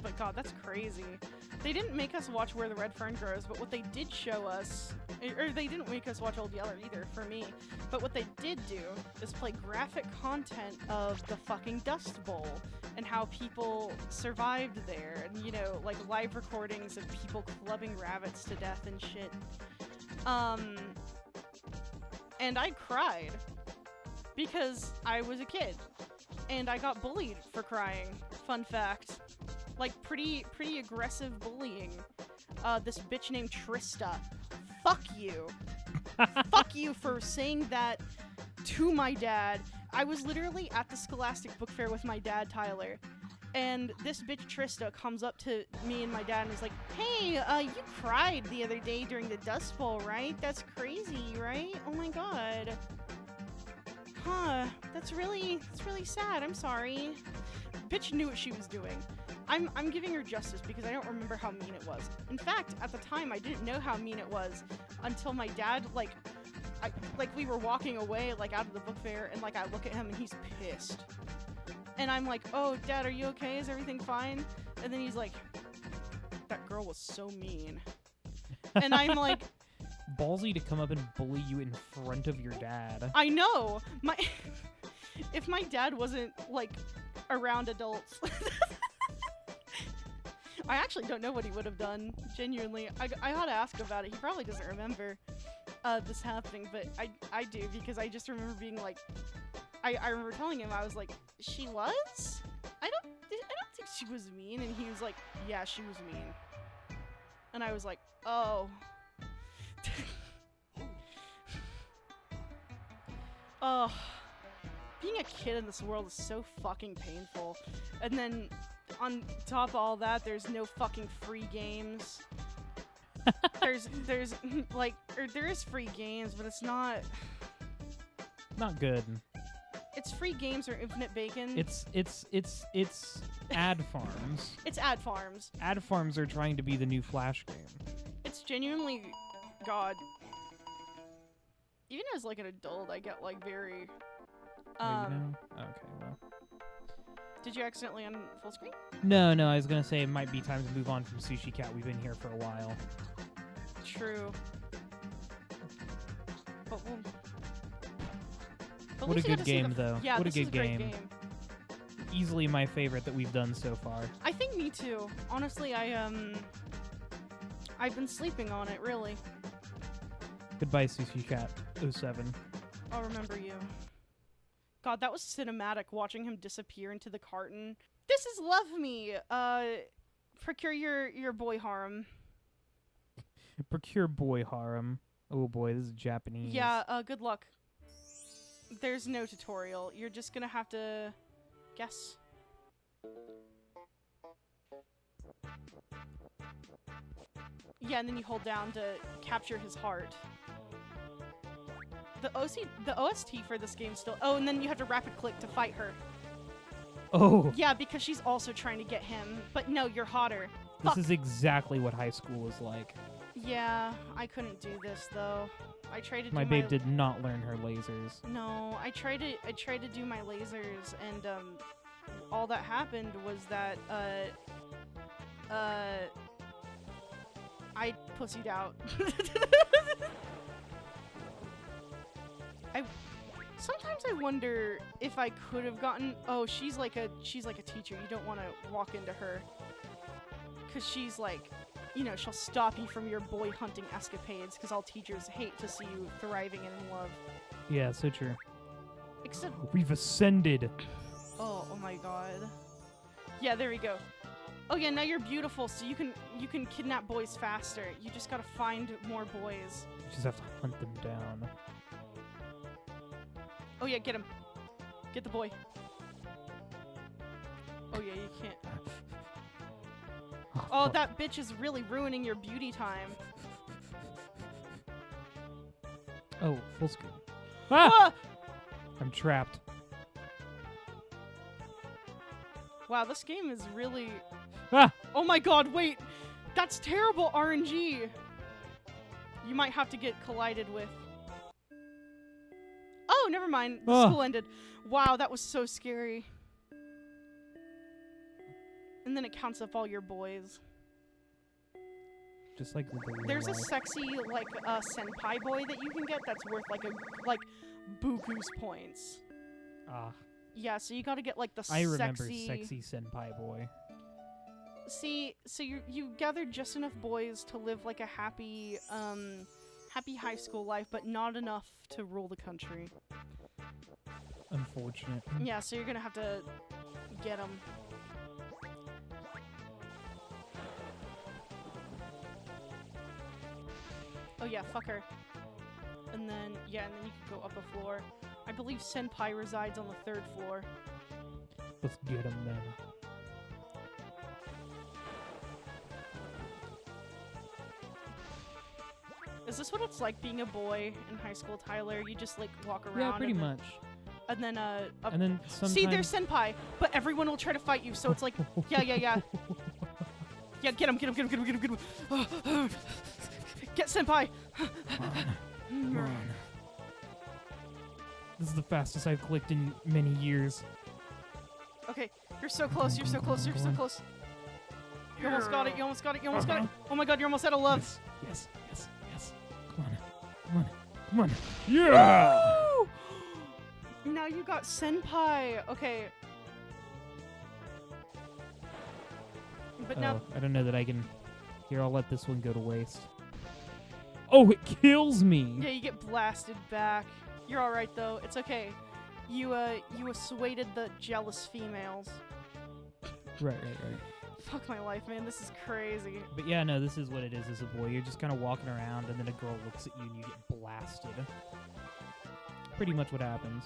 But god, that's crazy. They didn't make us watch Where the Red Fern Grows, but what they did show us, or they didn't make us watch Old Yeller either, for me, but what they did do is play graphic content of the fucking Dust Bowl, and how people survived there, and, you know, like, live recordings of people clubbing rabbits to death and shit. And I cried, because I was a kid, and I got bullied for crying. Fun fact. Like, pretty aggressive bullying. This bitch named Trista. Fuck you. Fuck you for saying that to my dad. I was literally at the Scholastic Book Fair with my dad, Tyler. And this bitch Trista comes up to me and my dad and was like, hey, you cried the other day during the Dust Bowl, right? That's crazy, right? Oh my god. Huh. That's really sad. I'm sorry. Bitch knew what she was doing. I'm giving her justice because I don't remember how mean it was. In fact, at the time, I didn't know how mean it was until my dad, like, we were walking away, like, out of the book fair, and, like, I look at him and he's pissed. And I'm like, oh, Dad, are you okay? Is everything fine? And then he's like, that girl was so mean. And I'm like... Ballsy to come up and bully you in front of your dad. I know! If my dad wasn't, like, around adults... I actually don't know what he would have done, genuinely. I ought to ask about it. He probably doesn't remember this happening, but I do, because I just remember being like... I remember telling him, I was like, she was? I don't think she was mean. And he was like, yeah, she was mean. And I was like, oh. Oh. Being a kid in this world is so fucking painful. And then, on top of all that, there's no fucking free games. there's like, or there is free games, but it's not good. It's free games or infinite bacon. It's ad farms. It's ad farms. Ad farms are trying to be the new Flash game. It's genuinely, God. Even as like an adult, I get like very. Oh, you know? Okay, well. Did you accidentally on full screen? No, I was gonna say it might be time to move on from Sushi Cat. We've been here for a while. True. But we'll. What a good game, though. Yeah, what a this is good great game. Easily my favorite that we've done so far. I think me too. Honestly, I've been sleeping on it, really. Goodbye, Sushi Cat 07. I'll remember you. God, that was cinematic, watching him disappear into the carton. This is Love Me! Procure your boy harem. Procure boy harem. Oh boy, this is Japanese. Yeah, good luck. There's no tutorial. You're just gonna have to guess. Yeah, and then you hold down to capture his heart. The OST for this game still... Oh, and then you have to rapid click to fight her. Oh! Yeah, because she's also trying to get him. But no, you're hotter. This Fuck. is exactly what high school is like. Yeah, I couldn't do this, though. I tried to do my babe did not learn her lasers. No, I tried to do my lasers, and all that happened was that I pussied out. Sometimes I wonder if I could have gotten. Oh, she's like a teacher. You don't want to walk into her, 'cause she's like, you know, she'll stop you from your boy hunting escapades, because all teachers hate to see you thriving and in love. Yeah, so true. Except we've ascended. Oh my god. Yeah, there we go. Oh yeah, now you're beautiful, so you can kidnap boys faster. You just gotta find more boys. You just have to hunt them down. Oh yeah, get him. Get the boy. Oh yeah, you can't. Oh, fuck. that bitch is really ruining your beauty time. Oh, full screen. Ah! Ah! I'm trapped. Wow, this game is really... Ah! Oh my god, wait! That's terrible RNG! You might have to get collided with. Oh, never mind. The school ended. Wow, that was so scary. And then it counts up all your boys. Just like there's a sexy, like, senpai boy that you can get that's worth, like buku's points. Ah. Yeah, so you gotta get, like, the I remember sexy senpai boy. See, so you gathered just enough boys to live, like, a happy high school life, but not enough to rule the country. Unfortunate. Yeah, so you're gonna have to get them. Oh yeah, fuck her. And then you can go up a floor. I believe Senpai resides on the 3rd floor. Let's get him then. Is this what it's like being a boy in high school, Tyler? You just, like, walk around? Yeah, pretty much. And then And then sometimes... see, there's senpai, but everyone will try to fight you, so it's like, yeah. Yeah, get him. Get senpai. Come on. This is the fastest I've clicked in many years. Okay, you're so close. You're so close. You almost got it. You almost got it. Oh my god, you're almost out of love. Yes. Come on. Yeah! Woo! Now you got senpai. Okay. But now I don't know that I can... Here, I'll let this one go to waste. Oh, it kills me! yeah, you get blasted back. You're all right though. It's okay. You assuaded the jealous females. Right. Fuck my life, man. This is crazy. But yeah, no, this is what it is as a boy. You're just kind of walking around, and then a girl looks at you, and you get blasted. Pretty much what happens.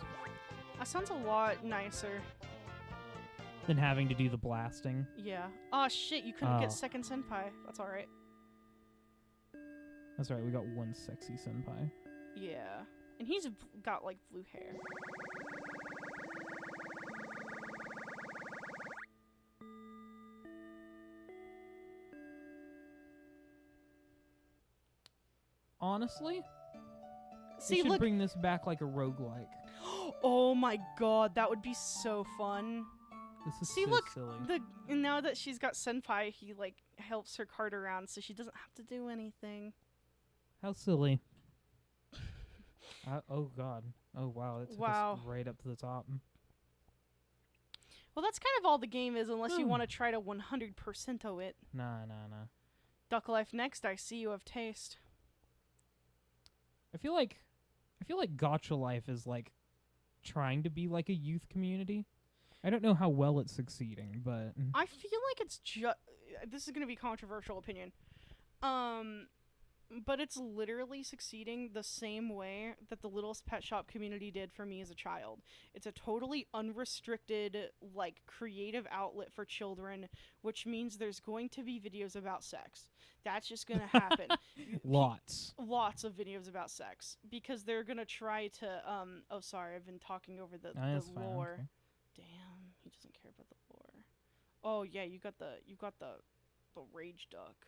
That sounds a lot nicer. Than having to do the blasting. Yeah. Oh shit, you couldn't get second senpai. That's alright. That's right, we got one sexy senpai. Yeah. And he's got, like, blue hair. Honestly, see, we should look, bring this back like a roguelike. oh my god, that would be so fun. This is see, so look, silly. now that she's got senpai, he like helps her cart around, so she doesn't have to do anything. How silly. Oh god. Oh wow, that took us right up to the top. Well, that's kind of all the game is, unless you want to try to 100%-o it. Nah. Duck Life next, I see you have taste. I feel like Gacha Life is like trying to be like a youth community. I don't know how well it's succeeding, but I feel like it's just... This is going to be controversial opinion. But it's literally succeeding the same way that the Littlest Pet Shop community did for me as a child. It's a totally unrestricted, like, creative outlet for children, which means there's going to be videos about sex. That's just going to happen. Lots of videos about sex. Because they're going to try to, oh, sorry, I've been talking over the lore. Okay. Damn, he doesn't care about the lore. Oh, yeah, you got the rage duck.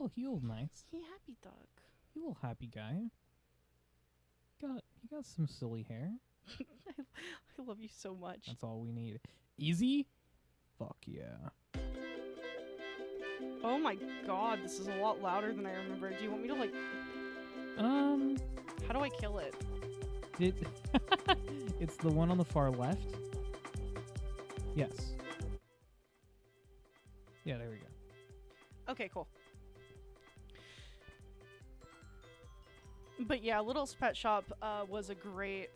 Oh, he old nice. He happy duck. You little happy guy. You got some silly hair. I love you so much. That's all we need. Easy? Fuck yeah. Oh my god, this is a lot louder than I remember. Do you want me to, like... How do I kill it? It's the one on the far left. Yes. Yeah, there we go. Okay, cool. But yeah, Littlest Pet Shop was a great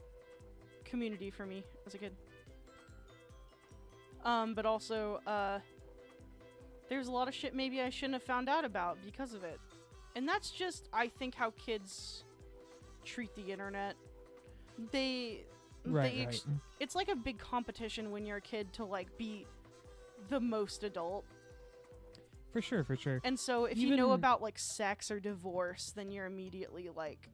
community for me as a kid. But also, there's a lot of shit maybe I shouldn't have found out about because of it. And that's just, I think, how kids treat the internet. Right. It's like a big competition when you're a kid to, like, be the most adult. For sure. And so if you know about, like, sex or divorce, then you're immediately, like...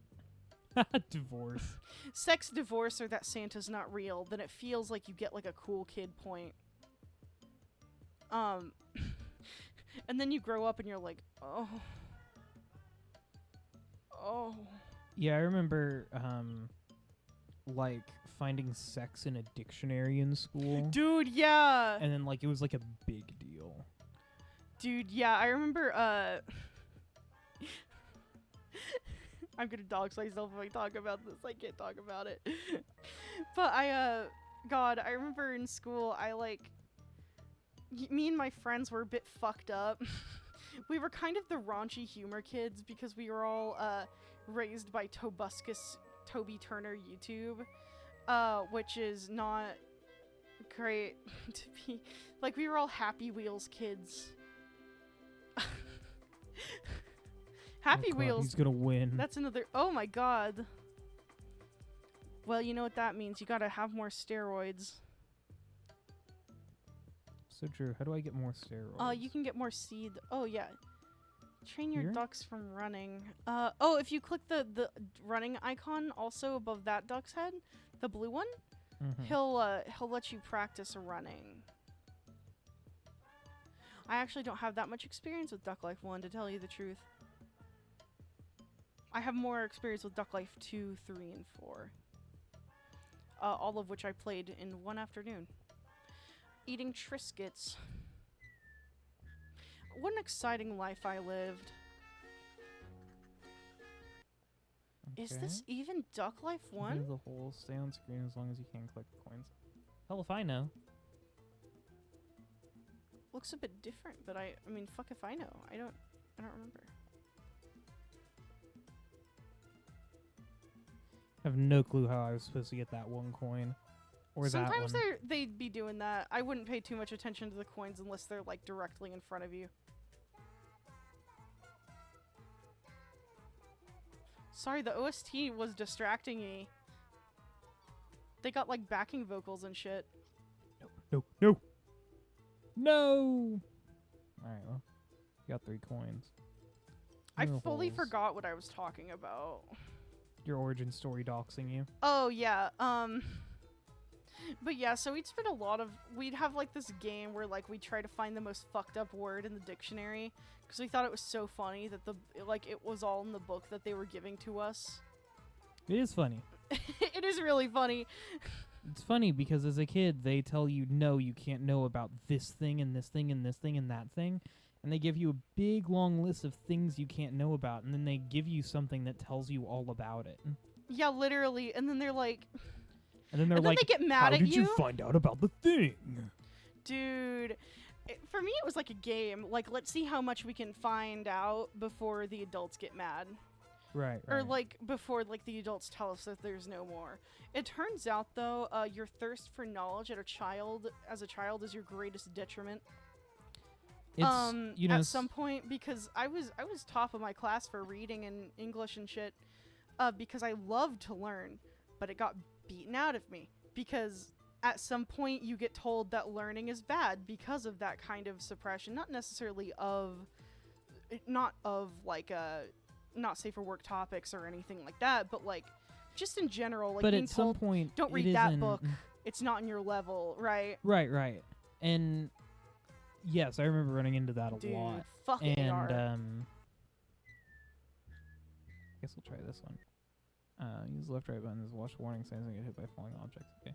Divorce. Sex, divorce, or that Santa's not real, then it feels like you get, like, a cool kid point. And then you grow up and you're like, oh. Yeah, I remember, like, finding sex in a dictionary in school. Dude, yeah! And then, like, it was, like, a big deal. Dude, yeah, I remember, I'm gonna dox myself if I talk about this. I can't talk about it. But God, I remember in school, me and my friends were a bit fucked up. We were kind of the raunchy humor kids because we were all, raised by Toby Turner YouTube, which is not great to be, like, we were all Happy Wheels kids. Happy Wheels. He's gonna win. That's another. Oh my god. Well, you know what that means. You gotta have more steroids. So true. How do I get more steroids? You can get more seed. Oh yeah. Train your Here? ducks from running. Oh, if you click the running icon also above that duck's head, the blue one, Mhm. He'll let you practice running. I actually don't have that much experience with Duck Life 1, to tell you the truth. I have more experience with Duck Life 2, 3, and 4. All of which I played in one afternoon. Eating Triscuits. What an exciting life I lived. Is Okay. this even Duck Life 1? Continue the whole, stay on screen as long as you can collect the coins. Hell if I know. Looks a bit different, but I mean, fuck if I know. I don't remember. I have no clue how I was supposed to get that one coin. Or Sometimes that one. they'd be doing that. I wouldn't pay too much attention to the coins unless they're like directly in front of you. Sorry, the OST was distracting me. They got like backing vocals and shit. No, no, no! Alright, well, you got 3 coins. I No fully holes. forgot what I was talking about. Your origin story doxing you. Oh, yeah, but yeah, so we'd have like this game where like we try to find the most fucked up word in the dictionary because we thought it was so funny that it was all in the book that they were giving to us. It is funny. It is really funny. It's funny because as a kid, they tell you, no, you can't know about this thing and this thing and this thing and that thing. And they give you a big, long list of things you can't know about. And then they give you something that tells you all about it. Yeah, literally. And then they're like... And then they're and then like, they get mad how at did you find out about the thing? Dude, for me it was like a game. Like, let's see how much we can find out before the adults get mad. Right. Or like before like the adults tell us that there's no more. It turns out though, your thirst for knowledge as a child is your greatest detriment. It's, you know, at some point, because I was top of my class for reading and English and shit, because I loved to learn, but it got beaten out of me because at some point you get told that learning is bad because of that kind of suppression, not necessarily not safe for work topics or anything like that, but like just in general, like but being at some told, point, don't read that book, it's not in your level, right? Right. And yes, I remember running into that a Dude, lot. fuck And AR. I guess we'll try this one. Use the left right buttons, watch warning signs and get hit by falling objects. Okay.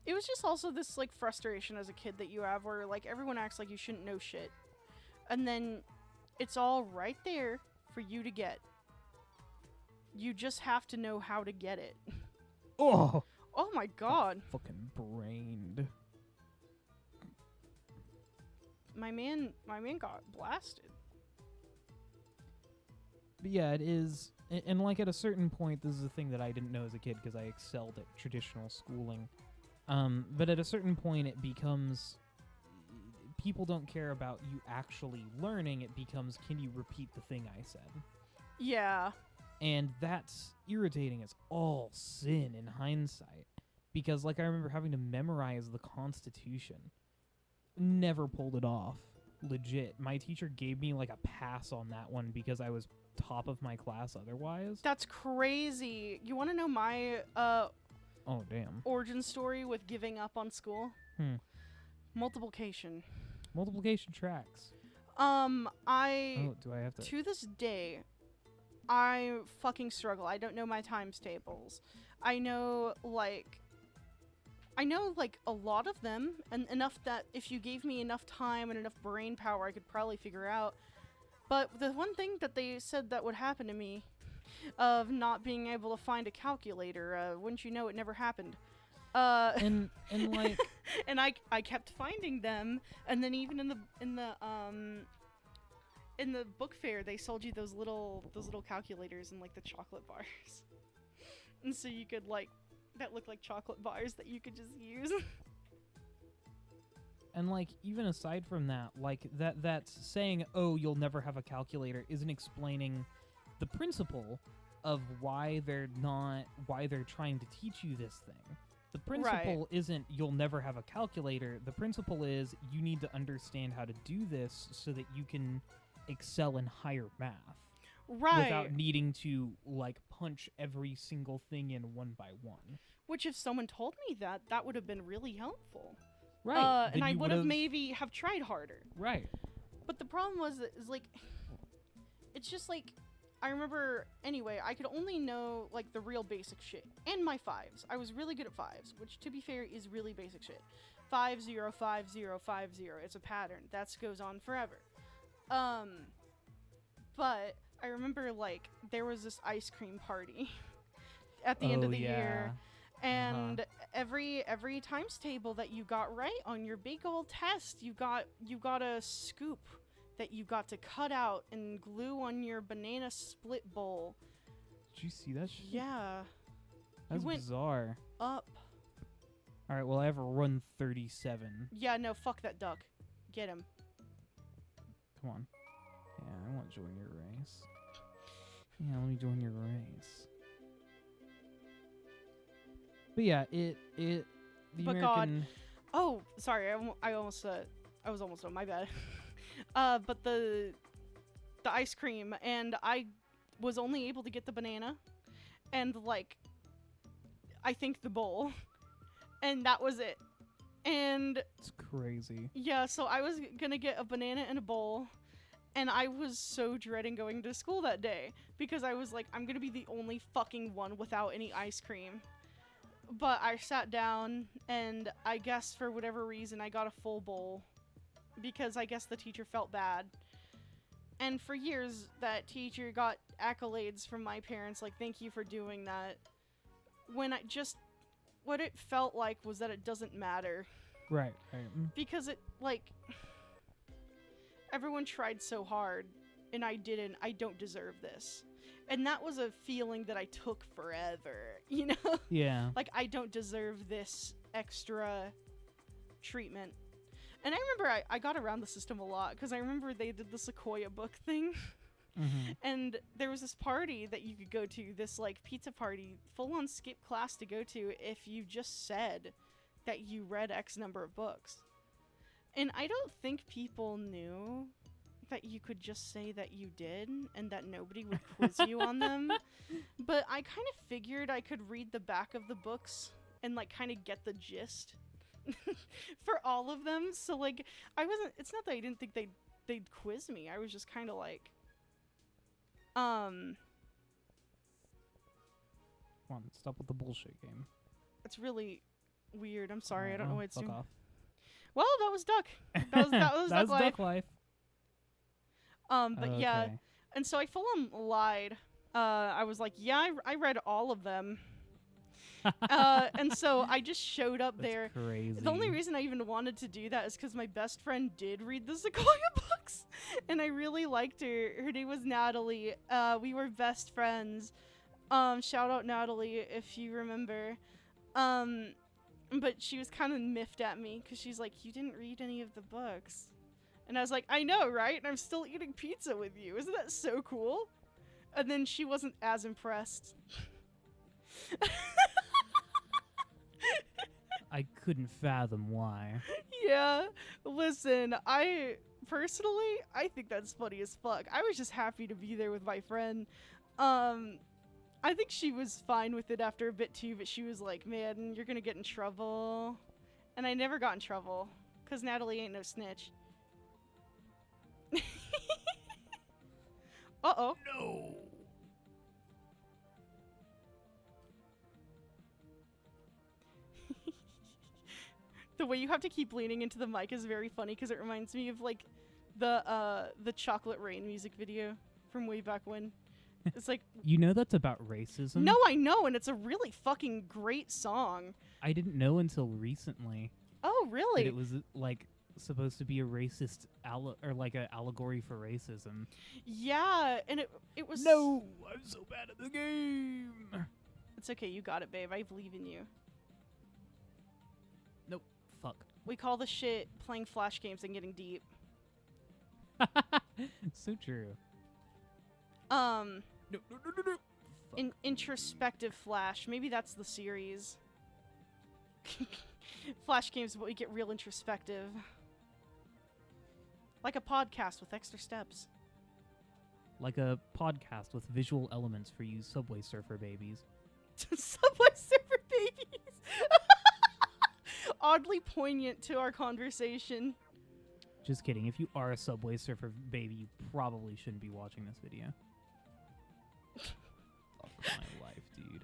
It was just also this like frustration as a kid that you have where like everyone acts like you shouldn't know shit. And then it's all right there for you to get. You just have to know how to get it. Oh! Oh my god. Fucking brained. My man got blasted. But yeah, it is. And like at a certain point, this is a thing that I didn't know as a kid because I excelled at traditional schooling. But at a certain point, it becomes... People don't care about you actually learning. It becomes, can you repeat the thing I said? Yeah. And that's irritating as all sin in hindsight. Because, like, I remember having to memorize the Constitution. Never pulled it off. Legit. My teacher gave me, like, a pass on that one because I was top of my class otherwise. That's crazy. You want to know my Oh, damn. origin story with giving up on school? Multiplication. Multiplication tracks. Oh, do I have to... To this day, I fucking struggle. I don't know my times tables. I know, like, a lot of them, and enough that if you gave me enough time and enough brain power, I could probably figure out. But the one thing that they said that would happen to me, of not being able to find a calculator, wouldn't you know, it never happened. And like... and I kept finding them, and then even in the book fair, they sold you those little calculators and like the chocolate bars, and so you could like that looked like chocolate bars that you could just use. And like even aside from that, like that's saying, oh, you'll never have a calculator, isn't explaining the principle of why they're trying to teach you this thing. The principle isn't you'll never have a calculator. The principle is you need to understand how to do this so that you can excel in higher math. Right. Without needing to like punch every single thing in one by one. Which, if someone told me that, that would have been really helpful. Right. And I would have maybe have tried harder. Right. But the problem is like, it's just like, I remember, anyway, I could only know, like, the real basic shit. And my 5s. I was really good at 5s, which, to be fair, is really basic shit. 5, 0, 5, 0, 5, 0. It's a pattern. That goes on forever. But I remember, like, there was this ice cream party at the end of the year. And every times table that you got right on your big old test, you got a scoop that you got to cut out and glue on your banana split bowl. Did you see that shit? Yeah. That's bizarre. Up. All right, well, I have a run 37. Yeah, no, fuck that duck. Get him. Come on. Yeah, I want to join your race. Yeah, let me join your race. But yeah, the but American... God. Oh, sorry, I was almost done, my bad. But the ice cream, and I was only able to get the banana, and, like, I think the bowl, and that was it. And... It's crazy. Yeah, so I was gonna get a banana and a bowl, and I was so dreading going to school that day, because I was like, I'm gonna be the only fucking one without any ice cream. But I sat down, and I guess for whatever reason, I got a full bowl. Because I guess the teacher felt bad. And for years, that teacher got accolades from my parents, like, thank you for doing that. When what it felt like was that it doesn't matter. Right. Because it, like, everyone tried so hard, and I didn't. I don't deserve this. And that was a feeling that I took forever, you know? Yeah. Like, I don't deserve this extra treatment. And I remember I got around the system a lot, because I remember they did the Sequoia book thing. Mm-hmm. And there was this party that you could go to, this, like, pizza party, full-on skip class to go to if you just said that you read X number of books. And I don't think people knew that you could just say that you did and that nobody would quiz you on them. But I kind of figured I could read the back of the books and, like, kind of get the gist for all of them. So, like, it's not that I didn't think they'd quiz me. I was just kind of like, Come on, stop with the bullshit game. It's really weird. I'm sorry. I don't know what it's doing. Off. Well, that was Duck. That was That's Duck Duck Life. But okay. yeah, and so I full on lied. I was like, yeah, I read all of them. And so I just showed up there. Crazy. The only reason I even wanted to do that is because my best friend did read the Sequoia books, and I really liked her. Her name was Natalie. We were best friends. Shout out Natalie if you remember. But she was kind of miffed at me because she's like, you didn't read any of the books. And I was like, I know, right? And I'm still eating pizza with you. Isn't that so cool? And then she wasn't as impressed. I couldn't fathom why. Yeah. Listen, I think that's funny as fuck. I was just happy to be there with my friend. I think she was fine with it after a bit too, but she was like, man, you're gonna get in trouble. And I never got in trouble, because Natalie ain't no snitch. Uh-oh. No. The way you have to keep leaning into the mic is very funny, because it reminds me of, like, the Chocolate Rain music video from way back when. It's like, you know that's about racism? No, I know, and it's a really fucking great song. I didn't know until recently. Oh, really? That it was, like, supposed to be a racist or like an allegory for racism. Yeah, and it was. No, I'm so bad at the game. It's okay, you got it, babe. I believe in you. Nope. Fuck. We call this shit playing Flashgames and getting deep. So true. No. Fuck. Introspective Flash. Maybe that's the series. Flashgames, but we get real introspective. Like a podcast with extra steps. Like a podcast with visual elements for you Subway Surfer babies. Subway Surfer babies! oddly poignant to our conversation. Just kidding. If you are a Subway Surfer baby, you probably shouldn't be watching this video. Fuck my life, dude.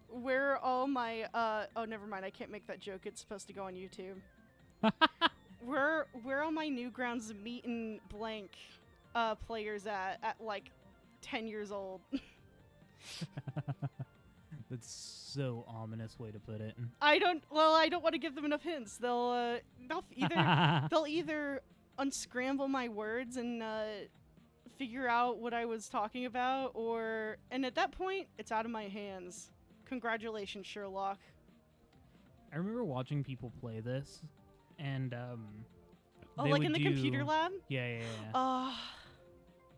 Where are all my oh, never mind, I can't make that joke. It's supposed to go on YouTube. Where are all my Newgrounds meet and blank players at like 10 years old? That's so ominous way to put it. I don't want to give them enough hints. They'll either unscramble my words and figure out what I was talking about, and at that point, it's out of my hands. Congratulations, Sherlock. I remember watching people play this, and oh, like in the computer lab? Yeah.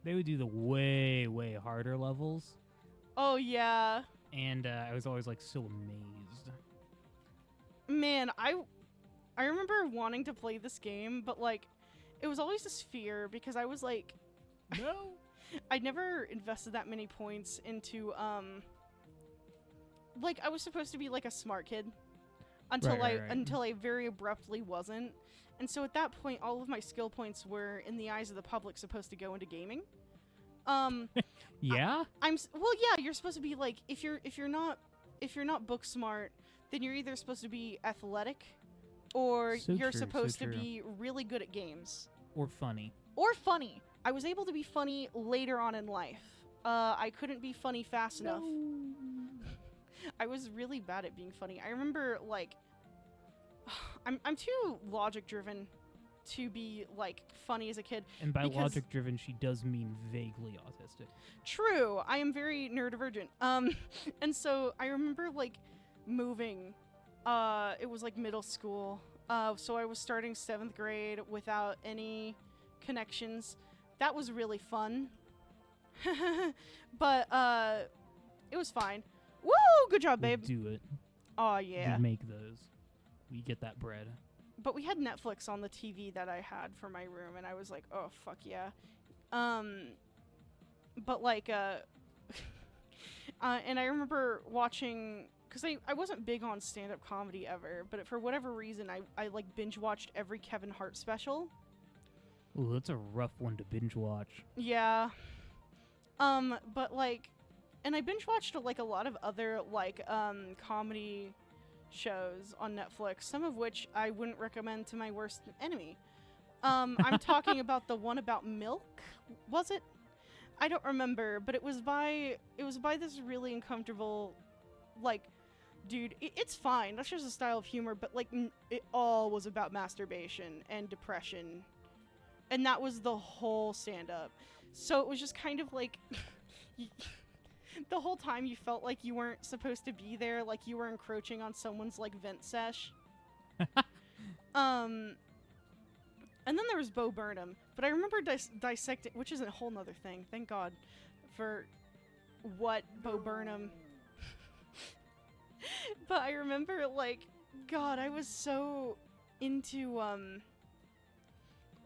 They would do the way, way harder levels. Oh, yeah. And I was always, like, so amazed. Man, I remember wanting to play this game, but, like, it was always this fear, because I was, like... No! I never invested that many points into, like, I was supposed to be, like, a smart kid. Until until I very abruptly wasn't. And so at that point, all of my skill points were, in the eyes of the public, supposed to go into gaming. Yeah? Well, yeah, you're supposed to be like, if you're not book smart, then you're either supposed to be athletic, or you're supposed to be really good at games. Or funny. Or funny. I was able to be funny later on in life. I couldn't be funny fast enough. I was really bad at being funny. I remember, like, I'm too logic driven to be, like, funny as a kid. And by logic driven, she does mean vaguely autistic. True. I am very neurodivergent. And so I remember, like, moving. It was, like, middle school. So I was starting 7th grade without any connections. That was really fun. But, it was fine. Woo! Good job, babe. We do it. Oh, yeah. We make those. We get that bread. But we had Netflix on the TV that I had for my room, and I was like, oh, fuck yeah. But, like, and I remember watching, because I wasn't big on stand-up comedy ever, but for whatever reason, I like, binge-watched every Kevin Hart special. Ooh, that's a rough one to binge-watch. Yeah. But, like... And I binge-watched, like, a lot of other, like, comedy shows on Netflix, some of which I wouldn't recommend to my worst enemy. I'm talking about the one about milk, was it? I don't remember, but it was by this really uncomfortable, like, dude, it's fine, that's just a style of humor, but, like, it all was about masturbation and depression. And that was the whole stand-up. So it was just kind of like... The whole time you felt like you weren't supposed to be there, like you were encroaching on someone's, like, vent sesh. And then there was Bo Burnham. But I remember dissecting, which is a whole nother thing, thank God, for what Bo Burnham... But I remember, like, God, I was so into,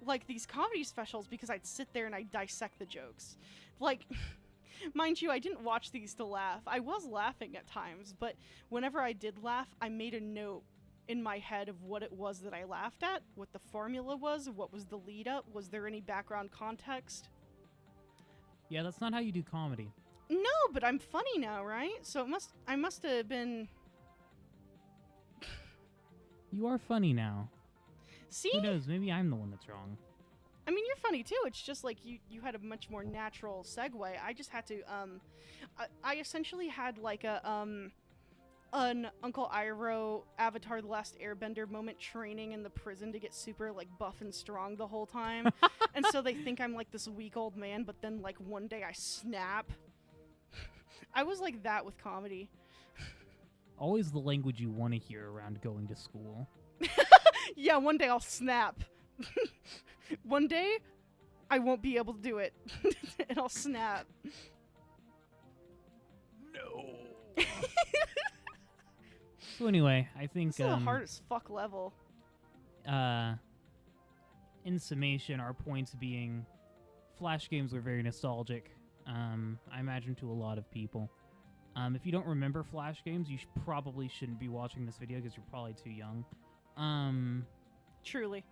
like, these comedy specials because I'd sit there and I'd dissect the jokes. Like... Mind you, I didn't watch these to laugh. I was laughing at times, but whenever I did laugh, I made a note in my head of what it was that I laughed at, what the formula was, what was the lead up, was there any background context? Yeah, that's not how you do comedy. No, but I'm funny now, right? So I must have been... You are funny now. See? Who knows? Maybe I'm the one that's wrong. I mean, you're funny too. It's just like you had a much more natural segue. I just had to, I essentially had like an Uncle Iroh Avatar The Last Airbender moment training in the prison to get super, like, buff and strong the whole time. And so they think I'm like this weak old man, but then, like, one day I snap. I was like that with comedy. Always the language you want to hear around going to school. Yeah, one day I'll snap. One day, I won't be able to do it. And I'll snap. No. So anyway, I think... This is the hardest fuck level. In summation, our points being... Flash games were very nostalgic, I imagine, to a lot of people. If you don't remember Flashgames, you probably shouldn't be watching this video because you're probably too young. Truly.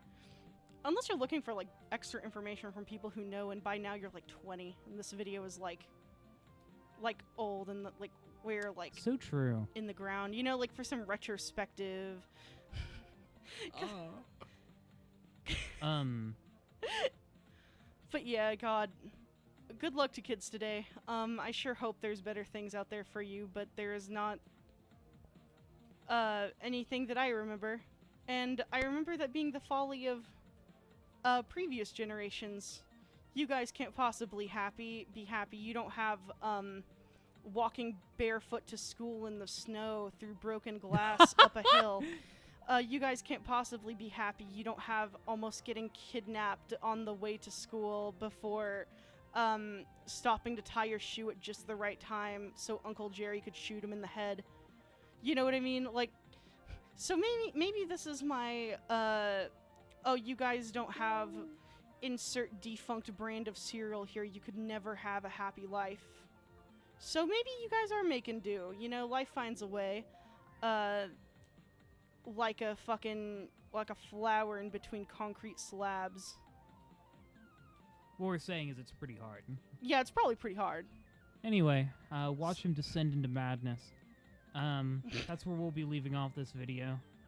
Unless you're looking for, like, extra information from people who know, and by now you're, like, 20, and this video is, like old, and, like, we're, like... So true. In the ground. You know, like, for some retrospective... But yeah, God... Good luck to kids today. I sure hope there's better things out there for you, but there is not... anything that I remember. And I remember that being the folly of... previous generations. You guys can't possibly be happy. You don't have, walking barefoot to school in the snow through broken glass up a hill. You guys can't possibly be happy. You don't have almost getting kidnapped on the way to school before, stopping to tie your shoe at just the right time so Uncle Jerry could shoot him in the head. You know what I mean? Like, so maybe this is my, oh, you guys don't have insert defunct brand of cereal here. You could never have a happy life. So maybe you guys are making do. You know, life finds a way. Like a flower in between concrete slabs. What we're saying is it's pretty hard. Yeah, it's probably pretty hard. Anyway, watch him descend into madness. That's where we'll be leaving off this video.